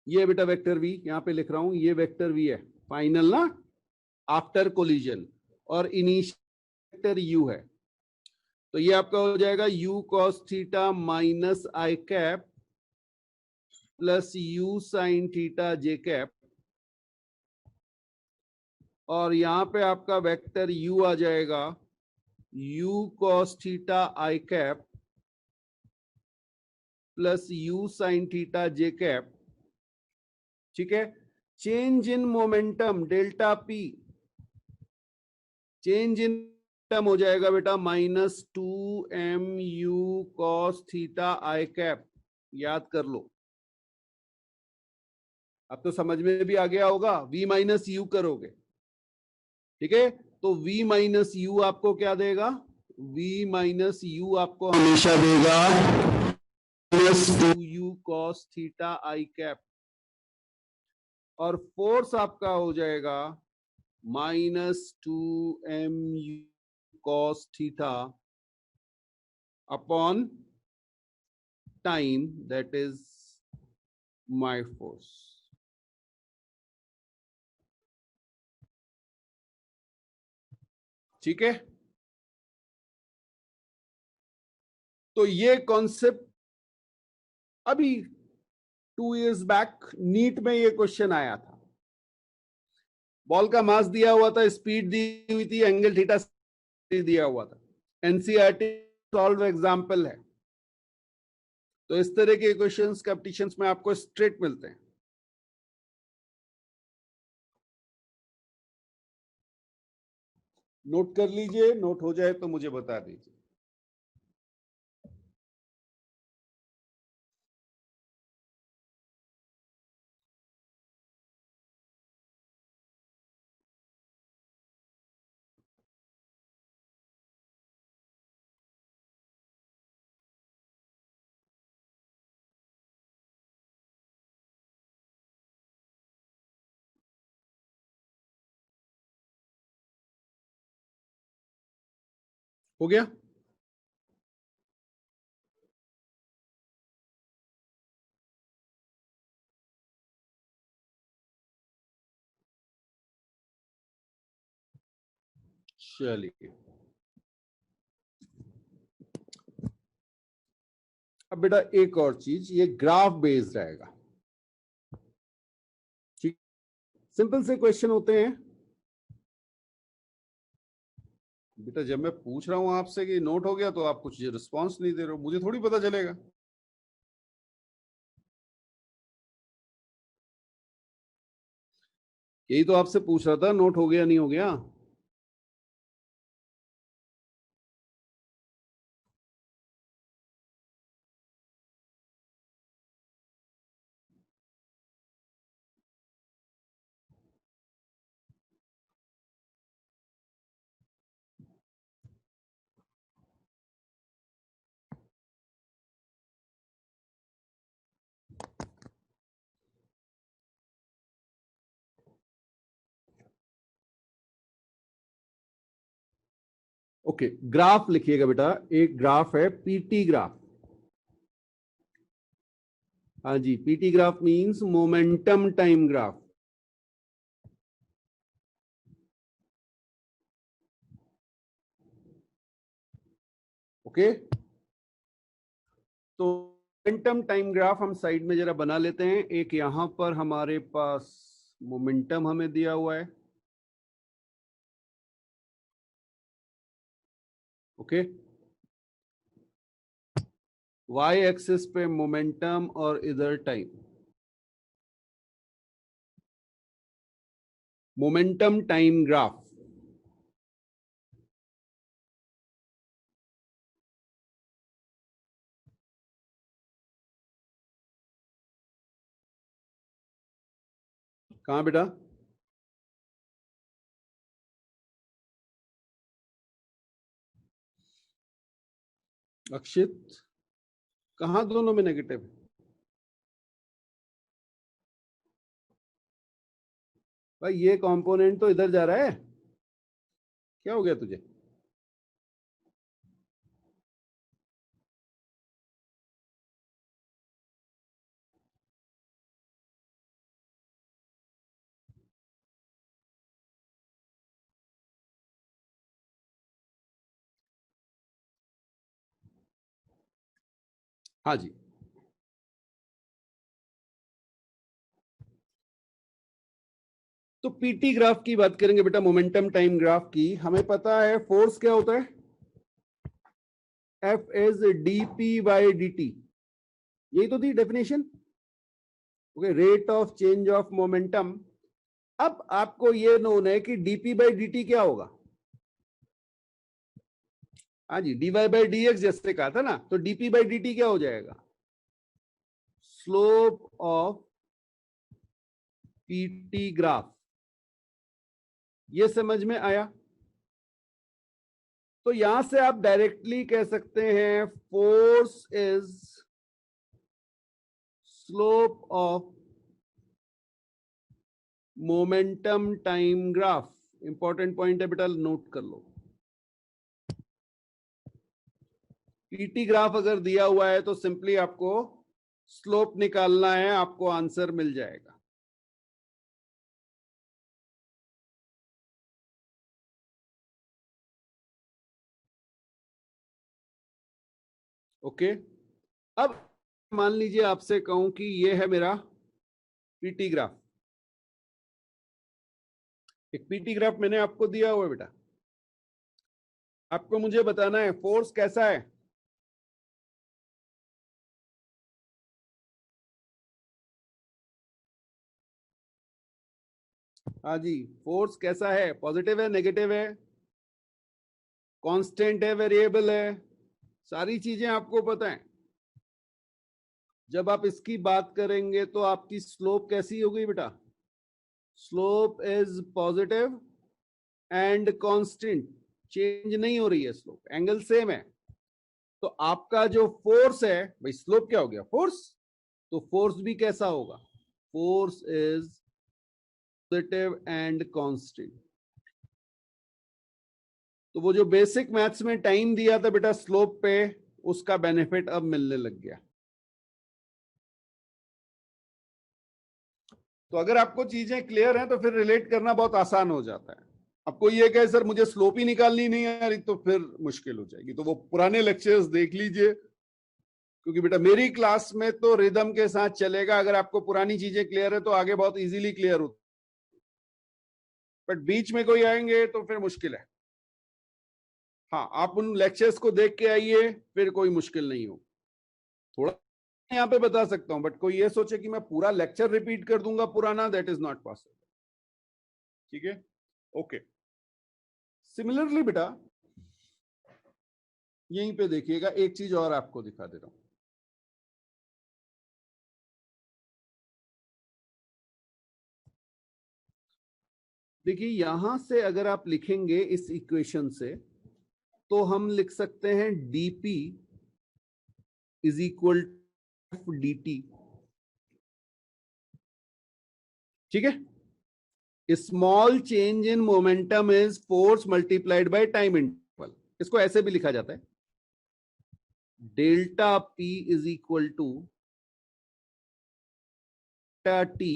ये बेटा वेक्टर v यहां पे लिख रहा हूं, ये वेक्टर v है फाइनल ना, आफ्टर कोलिजन, और इनिशियल वेक्टर u है। तो ये आपका हो जाएगा u cos theta minus i cap plus u sine theta J cap, और यहां पे आपका वेक्टर u आ जाएगा u cos theta I cap plus u sine theta J cap. ठीक है, change in momentum delta p, change in momentum हो जाएगा बेटा -2mu cos theta I cap. याद कर लो, अब तो समझ में भी आ गया होगा। v माइनस यू करोगे, ठीक है, तो v माइनस यू आपको क्या देगा? v माइनस यू आपको हमेशा देगा -2u cos theta I cap, और फोर्स आपका हो जाएगा -2mu cos theta upon time, that is my force. ठीक है, तो ये कॉन्सेप्ट अभी 2 years बैक नीट में ये क्वेश्चन आया था। बॉल का मास दिया हुआ था, स्पीड दी हुई थी, एंगल थीटा दिया हुआ था। एनसीईआरटी सॉल्व एग्जांपल है। तो इस तरह के क्वेश्चंस कॉम्पिटिशंस में आपको स्ट्रेट मिलते हैं। नोट कर लीजिए, नोट हो जाए तो मुझे बता दीजिए। हो गया? चलिए, अब बेटा एक और चीज, ये ग्राफ बेस्ड रहेगा। ठीक, सिंपल से क्वेश्चन होते हैं बेटा। जब मैं पूछ रहा हूं आपसे कि नोट हो गया, तो आप कुछ रिस्पॉन्स नहीं दे रहे हो, मुझे थोड़ी पता चलेगा। यही तो आपसे पूछ रहा था, नोट हो गया नहीं हो गया। ओके, ग्राफ लिखिएगा बेटा। एक ग्राफ है पीटी ग्राफ। हाँ जी, PT graph means momentum time graph. Okay, तो मोमेंटम टाइम ग्राफ हम साइड में जरा बना लेते हैं। एक यहां पर हमारे पास मोमेंटम हमें दिया हुआ है। ओके, वाई एक्सिस पे मोमेंटम और इधर टाइम। Momentum time graph. कहां बेटा? अक्षित, कहां दोनों में नेगेटिव? भाई ये कंपोनेंट तो इधर जा रहा है, क्या हो गया तुझे? हाँ जी, तो पीटी ग्राफ की बात करेंगे बेटा, मोमेंटम टाइम ग्राफ की। हमें पता है फोर्स क्या होता है, F is D P by D T, यही तो थी definition. Okay, rate of change of momentum. अब आपको ये नोन है कि डीपी बाई डी टी क्या होगा। हाँ जी, D Y by D X जैसे कहा था ना, तो डीपी बाई डी टी क्या हो जाएगा, स्लोप ऑफ पीटी ग्राफ। ये समझ में आया? तो यहां से आप डायरेक्टली कह सकते हैं force is slope of momentum time graph. Important point है बेटा, नोट कर लो। पीटी ग्राफ अगर दिया हुआ है तो सिंपली आपको स्लोप निकालना है, आपको आंसर मिल जाएगा। ओके, अब मान लीजिए आपसे कहूं कि ये है मेरा पीटी ग्राफ। एक पीटी ग्राफ मैंने आपको दिया हुआ है बेटा, आपको मुझे बताना है फोर्स कैसा है। हाँ जी, फोर्स कैसा है, पॉजिटिव है, नेगेटिव है, कांस्टेंट है, वेरिएबल है, सारी चीजें आपको पता है। जब आप इसकी बात करेंगे तो आपकी स्लोप कैसी होगी बेटा, slope is positive and constant, change नहीं हो रही है, स्लोप एंगल सेम है। तो आपका जो फोर्स है भाई, स्लोप क्या हो गया, फोर्स, तो फोर्स भी कैसा होगा, force is positive and constant. तो वो जो बेसिक मैथ्स में टाइम दिया था बेटा स्लोप पे, उसका बेनिफिट अब मिलने लग गया। तो अगर आपको चीजें क्लियर हैं तो फिर रिलेट करना बहुत आसान हो जाता है। आपको ये कहे सर मुझे स्लोप ही निकालनी नहीं आ रही, तो फिर मुश्किल हो जाएगी। तो वो पुराने लेक्चर्स देख लीजिए, क्योंकि बेटा मेरी क्लास में तो रिदम के साथ चलेगा। अगर आपको पुरानी चीजें क्लियर है तो आगे बहुत इजीली क्लियर होती, बट बीच में कोई आएंगे तो फिर मुश्किल है। हाँ, आप उन लेक्चर्स को देख के आइए, फिर कोई मुश्किल नहीं हो। थोड़ा यहाँ पे बता सकता हूं, बट कोई ये सोचे कि मैं पूरा लेक्चर रिपीट कर दूंगा पुराना, दैट इज नॉट पॉसिबल। ठीक है, ओके। सिमिलरली बेटा यहीं पे देखिएगा, एक चीज और आपको दिखा दे रहा हूं। देखिए यहां से अगर आप लिखेंगे इस इक्वेशन से, तो हम लिख सकते हैं dp is equal to dt। ठीक है, small change in momentum is force multiplied by time interval. इसको ऐसे भी लिखा जाता है, delta p is equal to delta T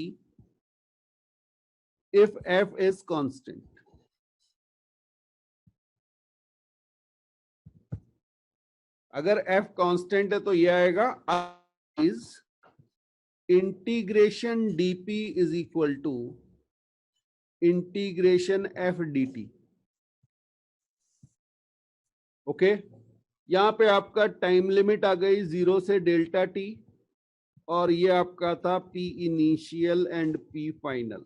if F is constant. अगर एफ कांस्टेंट है तो ये आएगा is integration DP is equal to integration F D T. Okay, यहां पे आपका टाइम लिमिट आ गई 0 से डेल्टा टी, और ये आपका था P initial and P final.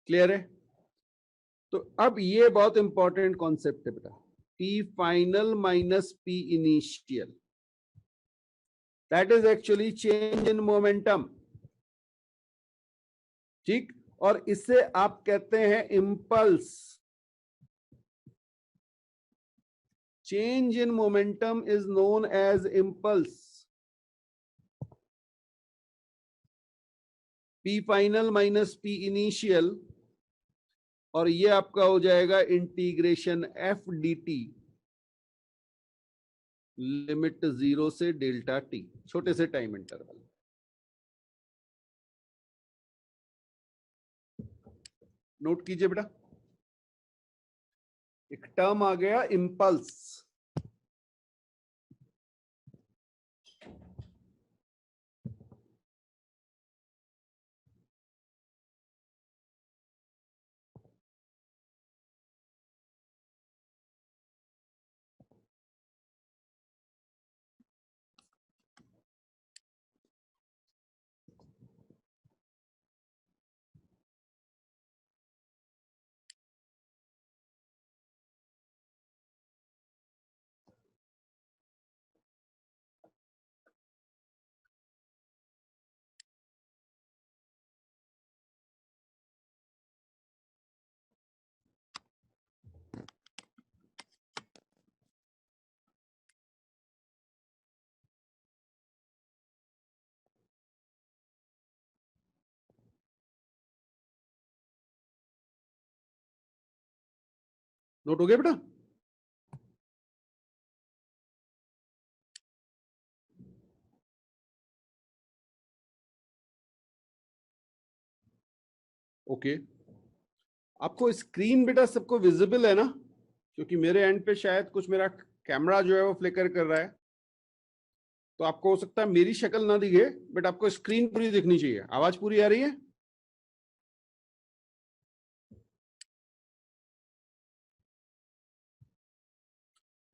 Clear है? तो अब ये बहुत इंपॉर्टेंट कॉन्सेप्ट है बेटा, P final minus P initial, that is actually change in momentum. ठीक, और इससे आप कहते हैं impulse. Change in momentum is known as impulse. P final minus P initial, और ये आपका हो जाएगा integration F D T, limit 0 से डेल्टा टी, छोटे से टाइम इंटरवल। नोट कीजिए बेटा, एक टर्म आ गया इंपल्स। नोट हो गया बेटा? ओके, आपको स्क्रीन बेटा सबको विजिबल है ना? क्योंकि मेरे एंड पे शायद कुछ मेरा कैमरा जो है वो फ्लिकर कर रहा है, तो आपको हो सकता है मेरी शक्ल ना दिखे, बट आपको स्क्रीन पूरी दिखनी चाहिए। आवाज पूरी आ रही है?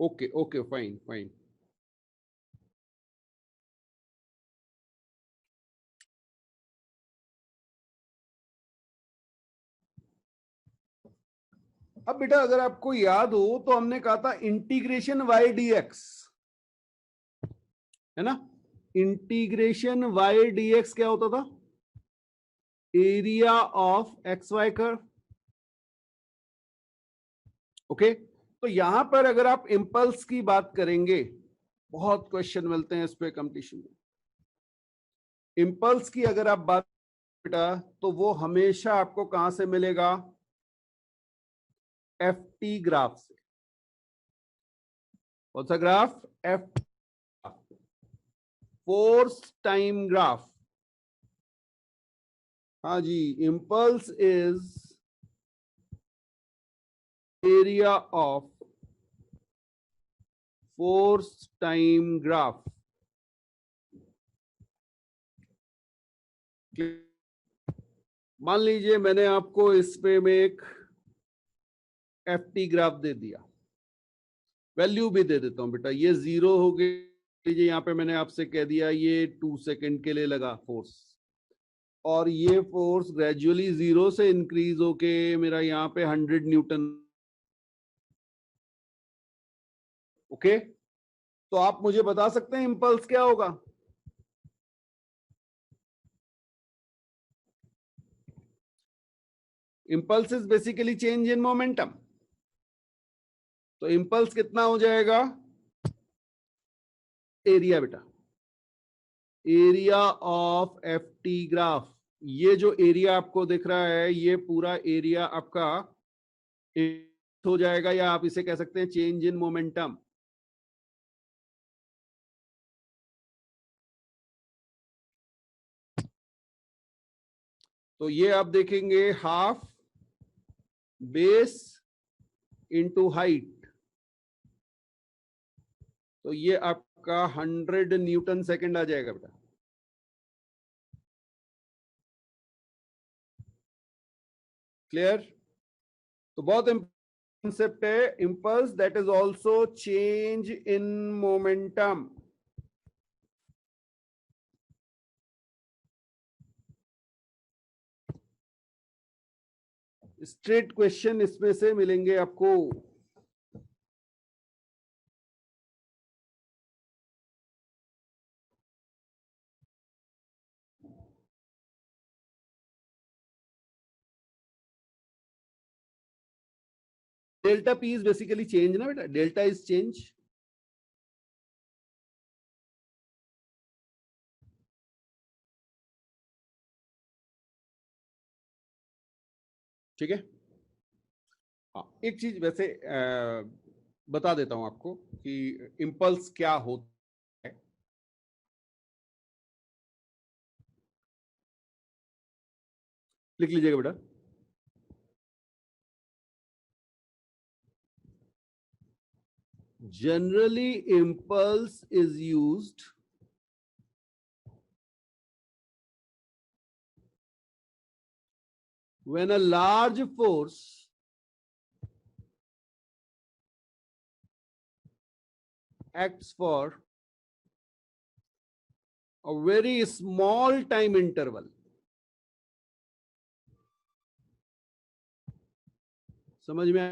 Okay okay, fine fine. अब बेटा अगर आपको याद हो तो हमने कहा था इंटीग्रेशन वाई डी एक्स, है ना? इंटीग्रेशन वाई डी एक्स क्या होता था? Area of X Y curve. Okay, तो यहां पर अगर आप इंपल्स की बात करेंगे, बहुत क्वेश्चन मिलते हैं इस पे कंपटीशन में। इंपल्स की अगर आप बात बेटा, तो वो हमेशा आपको कहां से मिलेगा? एफ टी ग्राफ से। कौन सा graph? F, force time graph. हाँ जी, impulse is area of force time graph. मान लीजिए मैंने आपको इस पे में एक एफ टी ग्राफ दे दिया, वैल्यू भी दे देता हूं बेटा, ये 0 हो गई। लीजिए यहां पे मैंने आपसे कह दिया ये 2 सेकंड के लिए लगा फोर्स, और ये फोर्स ग्रेजुअली 0 से इंक्रीज होके मेरा यहां पे 100 न्यूटन। ओके, तो आप मुझे बता सकते हैं इंपल्स क्या होगा? Impulse is basically change in momentum. तो इंपल्स कितना हो जाएगा? एरिया बेटा, area of F T graph. ये जो एरिया आपको दिख रहा है, ये पूरा एरिया आपका हो जाएगा, या आप इसे कह सकते हैं चेंज इन मोमेंटम। तो ये आप देखेंगे हाफ बेस इंटू हाइट, तो ये आपका 100 न्यूटन सेकंड आ जाएगा बेटा। क्लियर? तो बहुत कॉन्सेप्ट है impulse that is also change in momentum. Straight question इसमें से मिलेंगे आपको। Delta P is basically change ना बेटा, डेल्टा इज चेंज। ठीक है। हाँ, एक चीज वैसे बता देता हूं आपको कि इंपल्स क्या होता है। लिख लीजिएगा बेटा। Generally impulse is used when a large force acts for a very small time interval। समझ में?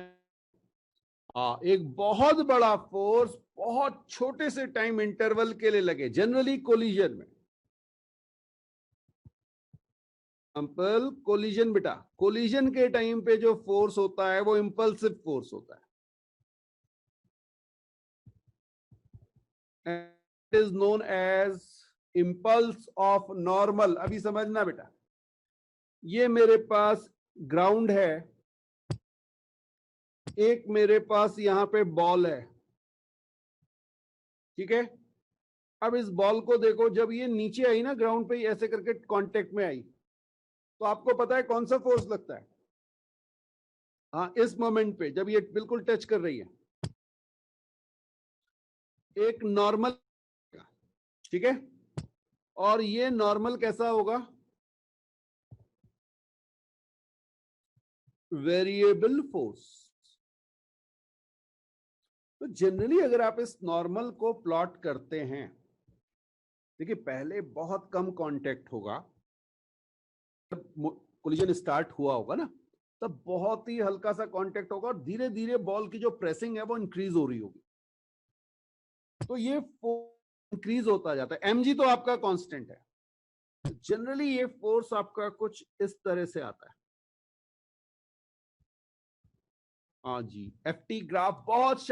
एक बहुत बड़ा फोर्स बहुत छोटे से टाइम इंटरवल के लिए लगे, जनरली कोलिजन में। एग्जाम्पल कोलिजन बेटा, कोलिजन के टाइम पे जो फोर्स होता है वो इंपल्सिव फोर्स होता है। It is known as impulse of normal. अभी समझना बेटा, ये मेरे पास ग्राउंड है, एक मेरे पास यहां पे बॉल है, ठीक है। अब इस बॉल को देखो, जब ये नीचे आई ना ग्राउंड पे ऐसे करके कांटेक्ट में आई, तो आपको पता है कौन सा फोर्स लगता है? हाँ, इस मोमेंट पे जब ये बिल्कुल टच कर रही है, एक नॉर्मल, ठीक है। और ये नॉर्मल कैसा होगा? Variable force. तो जनरली अगर आप इस नॉर्मल को प्लॉट करते हैं, देखिए पहले बहुत कम कांटेक्ट होगा, कोलिजन स्टार्ट हुआ होगा ना, तब बहुत ही हल्का सा कांटेक्ट होगा और धीरे धीरे बॉल की जो प्रेसिंग है वो इंक्रीज हो रही होगी। तो ये इंक्रीज होता जाता है। mg तो आपका कांस्टेंट है। जनरली ये फोर्स आपका कुछ इस तरह से आता है। हाँ जी, ft ग्राफ बहुत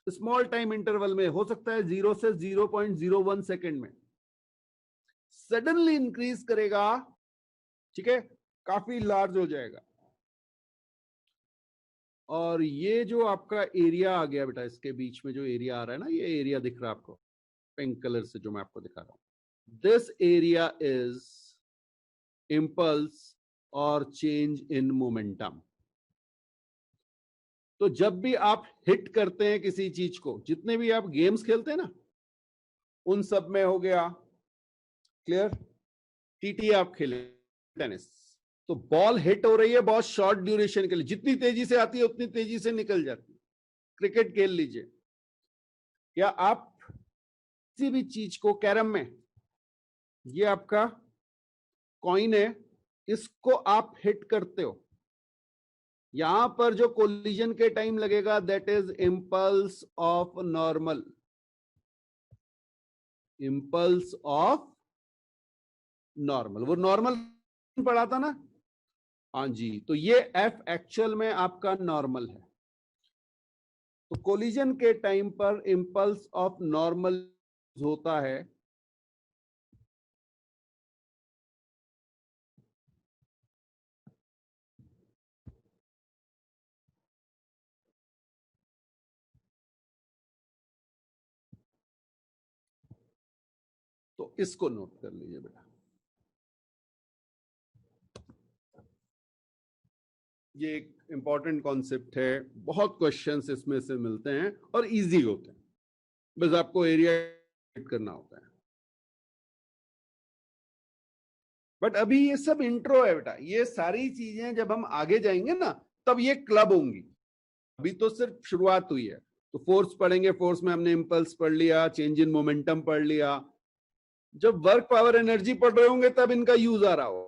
स्मॉल टाइम इंटरवल में हो सकता है, 0 से 0.01 सेकेंड में सडनली इंक्रीज करेगा, ठीक है, काफी लार्ज हो जाएगा। और ये जो आपका एरिया आ गया बेटा, इसके बीच में जो एरिया आ रहा है ना, ये एरिया दिख रहा है आपको पिंक कलर से जो मैं आपको दिखा रहा हूं, दिस एरिया इज इंपल्स और चेंज इन मोमेंटम। तो जब भी आप हिट करते हैं किसी चीज को, जितने भी आप गेम्स खेलते हैं ना, उन सब में हो गया, क्लियर, टीटी आप खेले टेनिस, तो बॉल हिट हो रही है बहुत शॉर्ट ड्यूरेशन के लिए, जितनी तेजी से आती है उतनी तेजी से निकल जाती है। क्रिकेट खेल लीजिए, या आप किसी भी चीज को, कैरम में ये आपका कॉइन है, इसको आप हिट करते हो, यहां पर जो कोलिजन के टाइम लगेगा that is impulse of normal, impulse of normal. वो नॉर्मल पढ़ा था ना? हाँ जी, तो ये एफ एक्चुअल में आपका नॉर्मल है। तो कोलिजन के टाइम पर इंपल्स ऑफ नॉर्मल होता है, तो इसको नोट कर लीजिए बेटा। ये एक इंपॉर्टेंट कॉन्सेप्ट है, बहुत क्वेश्चंस इसमें से मिलते हैं और इजी होते हैं, बस आपको एरिया करना होता है। बट अभी ये सब इंट्रो है बेटा, ये सारी चीजें जब हम आगे जाएंगे ना तब ये क्लब होंगी, अभी तो सिर्फ शुरुआत हुई है। तो फोर्स पढ़ेंगे, फोर्स में हमने इंपल्स पढ़ लिया, चेंज इन मोमेंटम पढ़ लिया, जब वर्क पावर एनर्जी पढ़ रहे होंगे तब इनका यूज आ रहा हो,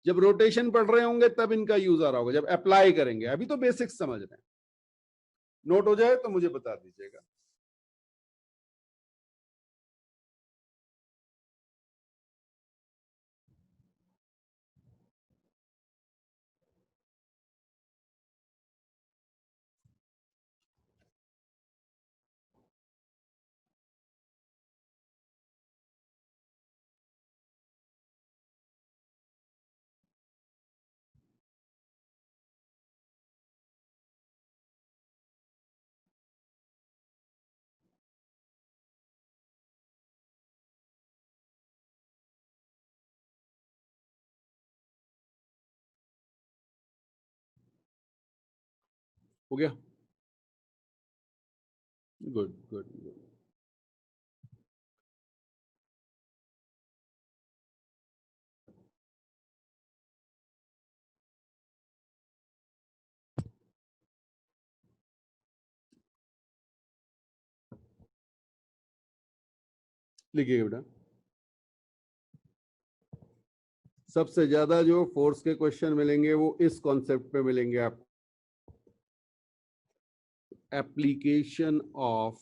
जब रोटेशन पढ़ रहे होंगे तब इनका यूज आ रहा होगा, जब अप्लाई करेंगे। अभी तो बेसिक्स समझ रहे हैं, नोट हो जाए तो मुझे बता दीजिएगा। हो गया, गुड गुड गुड। लिखिएगा बेटा, सबसे ज्यादा जो फोर्स के क्वेश्चन मिलेंगे वो इस कॉन्सेप्ट पे मिलेंगे आपको, एप्लीकेशन ऑफ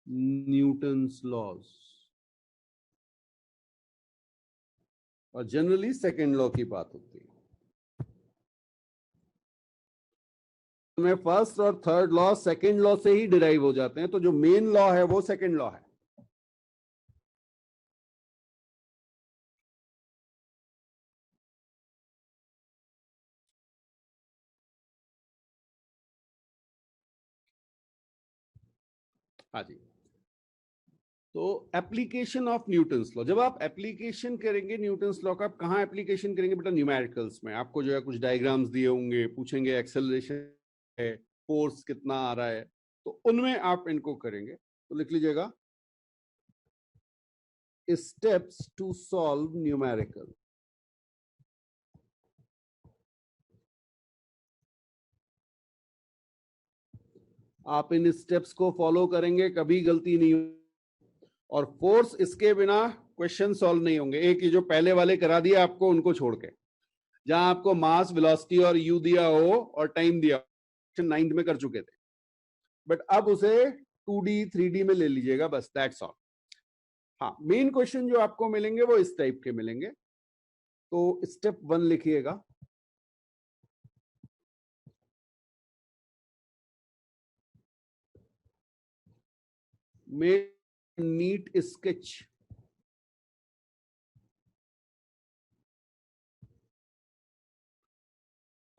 न्यूटन्स लॉज, और जनरली सेकेंड लॉ की बात होती है। में फर्स्ट और थर्ड लॉ सेकेंड लॉ से ही डिराइव हो जाते हैं, तो जो मेन लॉ है वो सेकेंड लॉ है। हाँ जी, तो एप्लीकेशन ऑफ न्यूटन्स लॉ, जब आप एप्लीकेशन करेंगे न्यूटन्स लॉ का, आप कहाँ एप्लीकेशन करेंगे बेटा? न्यूमेरिकल्स में। आपको जो है कुछ डायग्राम्स दिए होंगे, पूछेंगे एक्सेलरेशन है, फोर्स कितना आ रहा है, तो उनमें आप इनको करेंगे। तो लिख लीजिएगा, स्टेप्स टू सॉल्व न्यूमेरिकल। आप इन स्टेप्स को फॉलो करेंगे, कभी गलती नहीं होगी। और फोर्स इसके बिना क्वेश्चन सॉल्व नहीं होंगे। एक ये जो पहले वाले करा दिया आपको, उनको छोड़ के, जहां आपको मास, वेलोसिटी और यू दिया हो और टाइम दिया हो, 9th में कर चुके थे, बट अब उसे 2D 3D में ले लीजिएगा, बस दैट्स ऑल। हाँ, मेन क्वेश्चन जो आपको मिलेंगे वो इस टाइप के मिलेंगे। तो स्टेप 1 लिखिएगा, make NEET sketch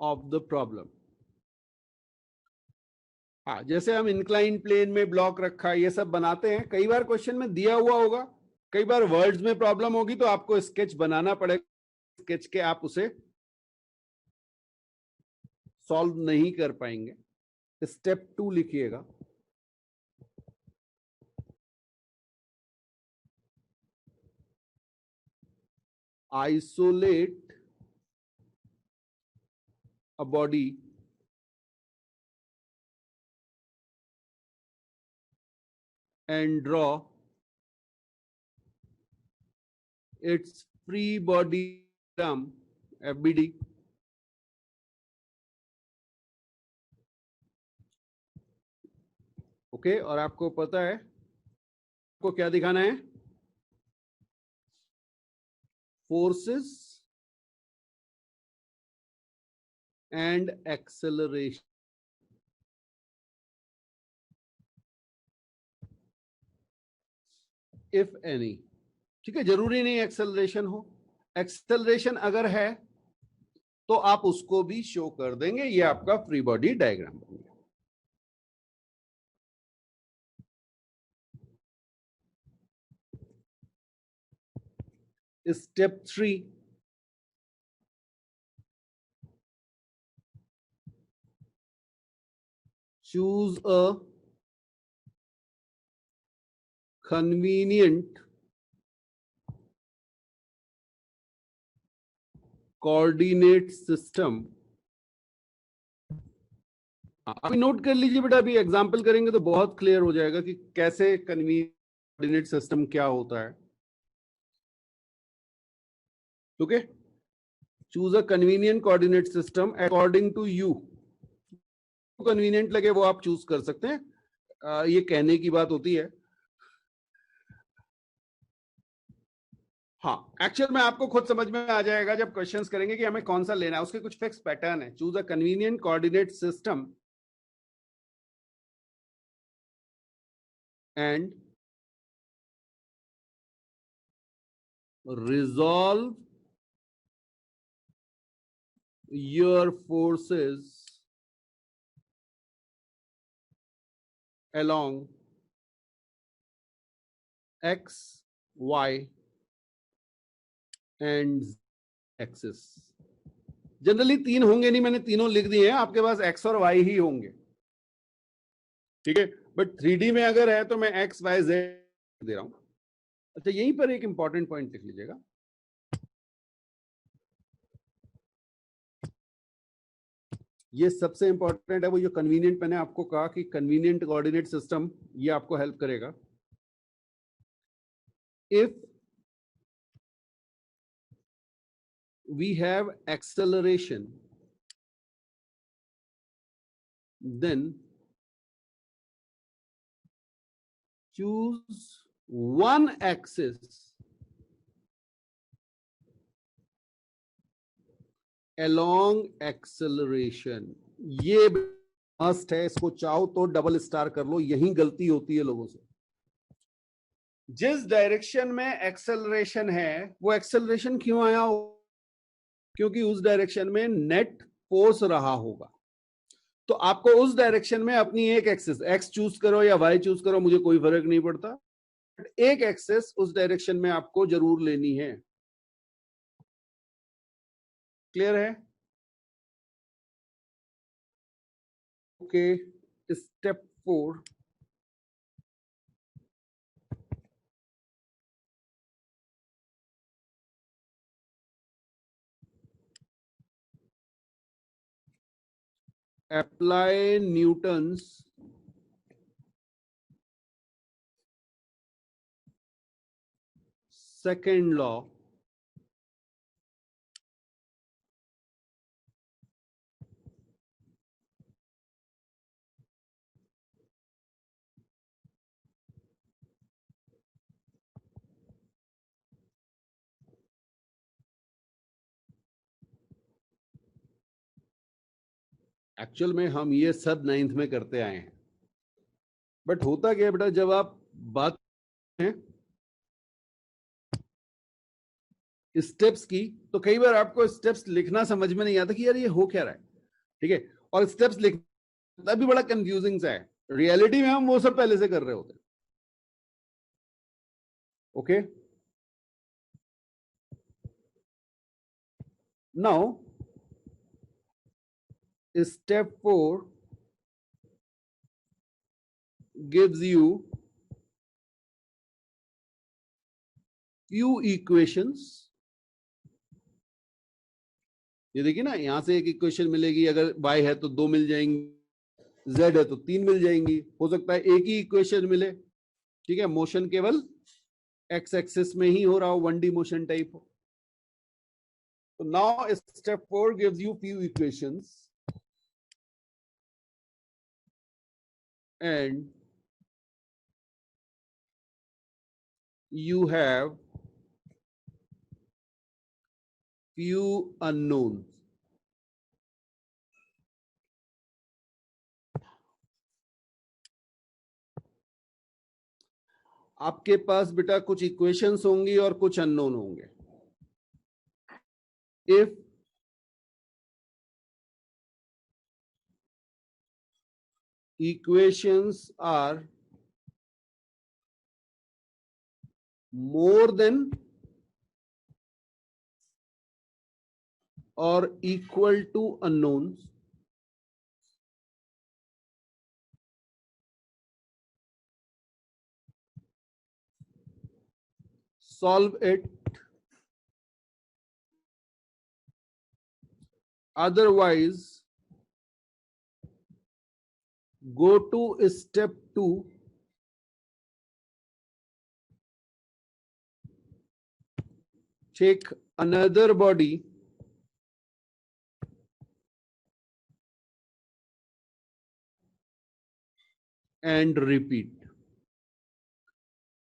of the problem. हाँ, जैसे हम इंक्लाइन प्लेन में ब्लॉक रखा है, ये सब बनाते हैं, कई बार क्वेश्चन में दिया हुआ होगा, कई बार वर्ड्स में प्रॉब्लम होगी, तो आपको स्केच बनाना पड़ेगा। स्केच के आप उसे सॉल्व नहीं कर पाएंगे। स्टेप 2 लिखिएगा, isolate a body and draw its free body diagram, FBD. Okay, और आपको पता है आपको क्या दिखाना है? Forces and acceleration, if any. ठीक है, जरूरी नहीं एक्सेलरेशन हो, एक्सेलरेशन अगर है तो आप उसको भी शो कर देंगे, ये आपका फ्री बॉडी डायग्राम बन गया। Step 3, choose a convenient coordinate system. अभी नोट कर लीजिए बेटा, अभी एग्जाम्पल करेंगे तो बहुत क्लियर हो जाएगा कि कैसे कन्वीनियंट कोऑर्डिनेट सिस्टम क्या होता है. Okay, choose a convenient coordinate system according to you. Convenient लगे वो आप चूज कर सकते हैं, ये कहने की बात होती है. हाँ, एक्चुअल में आपको खुद समझ में आ जाएगा जब क्वेश्चंस करेंगे कि हमें कौन सा लेना है. उसके कुछ फिक्स पैटर्न है. Choose a convenient coordinate system and resolve your forces along x, y and axis. Generally 3 होंगे नहीं, मैंने तीनों लिख दिए हैं, आपके पास x और y ही होंगे. ठीक है, बट 3D में अगर है तो मैं x, y, z दे रहा हूं. अच्छा, यहीं पर एक इंपॉर्टेंट पॉइंट लिख लीजिएगा. ये सबसे इंपॉर्टेंट है, वो जो कन्वीनियंट मैंने आपको कहा कि कन्वीनियंट कोऑर्डिनेट सिस्टम, ये आपको हेल्प करेगा. If we have acceleration, then choose one axis along acceleration. ये मस्ट है, इसको चाहो तो डबल स्टार कर लो. यही गलती होती है लोगों से. जिस डायरेक्शन में एक्सेलरेशन है, वो एक्सेलरेशन क्यों आया हो? क्योंकि उस डायरेक्शन में नेट फोर्स रहा होगा. तो आपको उस डायरेक्शन में अपनी एक एक्सिस, एक्स चूज करो या वाई चूज करो, मुझे कोई फर्क नहीं पड़ता, एक एक्सिस उस डायरेक्शन में आपको जरूर लेनी है. क्लियर है? Okay, step 4, apply Newton's second law actual में हम ये सब 9th में करते आए हैं. बट होता क्या है बेटा, जब आप बात हैं स्टेप्स की, तो कई बार आपको स्टेप्स लिखना समझ में नहीं आता कि यार ये हो क्या रहा है. ठीक है, और स्टेप्स लिखना भी बड़ा कंफ्यूजिंग सा है. रियलिटी में हम वो सब पहले से कर रहे होते हैं. Okay, now step 4 gives you few equations. ये देखिए ना, यहां से एक इक्वेशन मिलेगी, अगर y है तो 2 मिल जाएंगी, z है तो 3 मिल जाएंगी, हो सकता है एक ही इक्वेशन मिले. ठीक है, मोशन केवल x एक्सिस में ही हो रहा हो, 1D मोशन टाइप हो. तो now step 4 gives you few equations and you have few unknowns. आपके पास बेटा कुछ इक्वेशंस होंगी और कुछ अननोन होंगे. If equations are more than और equal to unknowns, solve it, otherwise go to step 2, take another body and repeat.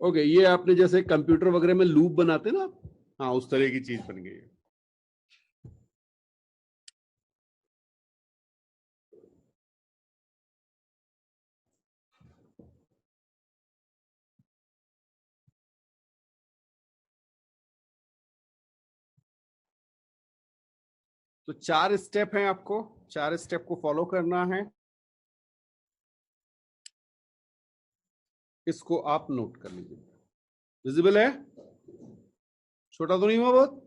Okay, ये आपने जैसे कंप्यूटर वगैरह में लूप बनाते ना, हाँ उस तरह की चीज बन गई है। तो 4 स्टेप हैं, आपको 4 स्टेप को फॉलो करना है। इसको आप नोट कर लीजिए। विजिबल है? छोटा तो नहीं हुआ बहुत?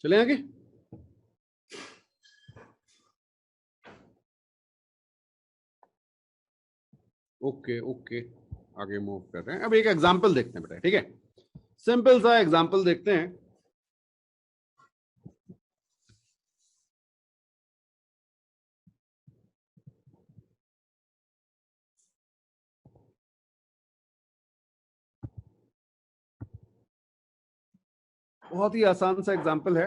चले आगे। ओके ओके, आगे मूव कर रहे हैं। अब एक एग्जांपल देखते हैं बेटा, ठीक है? सिंपल सा एग्जांपल देखते हैं। बहुत ही आसान सा एग्जांपल है।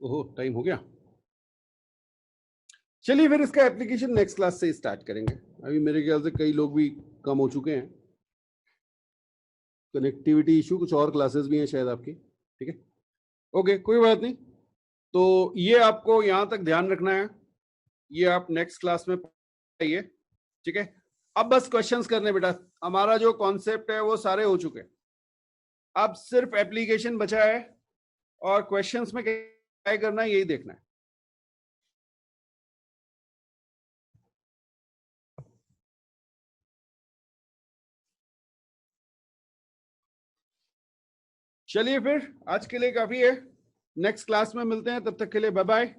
ओहो, टाइम हो गया। चलिए फिर इसका एप्लीकेशन नेक्स्ट क्लास से स्टार्ट करेंगे। अभी मेरे ख्याल से कई लोग भी कम हो चुके हैं। कनेक्टिविटी इशू, कुछ और क्लासेस भी हैं शायद आपकी, ठीक है? ओके, कोई बात नहीं। तो ये आपको यहां तक ध्यान रखना है, ये आप नेक्स्ट क्लास में पाइए, ठीक है? अब बस क्वेश्चंस करने बेटा, हमारा जो कॉन्सेप्ट है वो सारे हो चुके हैं। अब सिर्फ एप्लीकेशन बचा है और क्वेश्चंस में क्या करना है यही देखना है। चलिए फिर आज के लिए काफी है, नेक्स्ट क्लास में मिलते हैं, तब तक के लिए बाय बाय।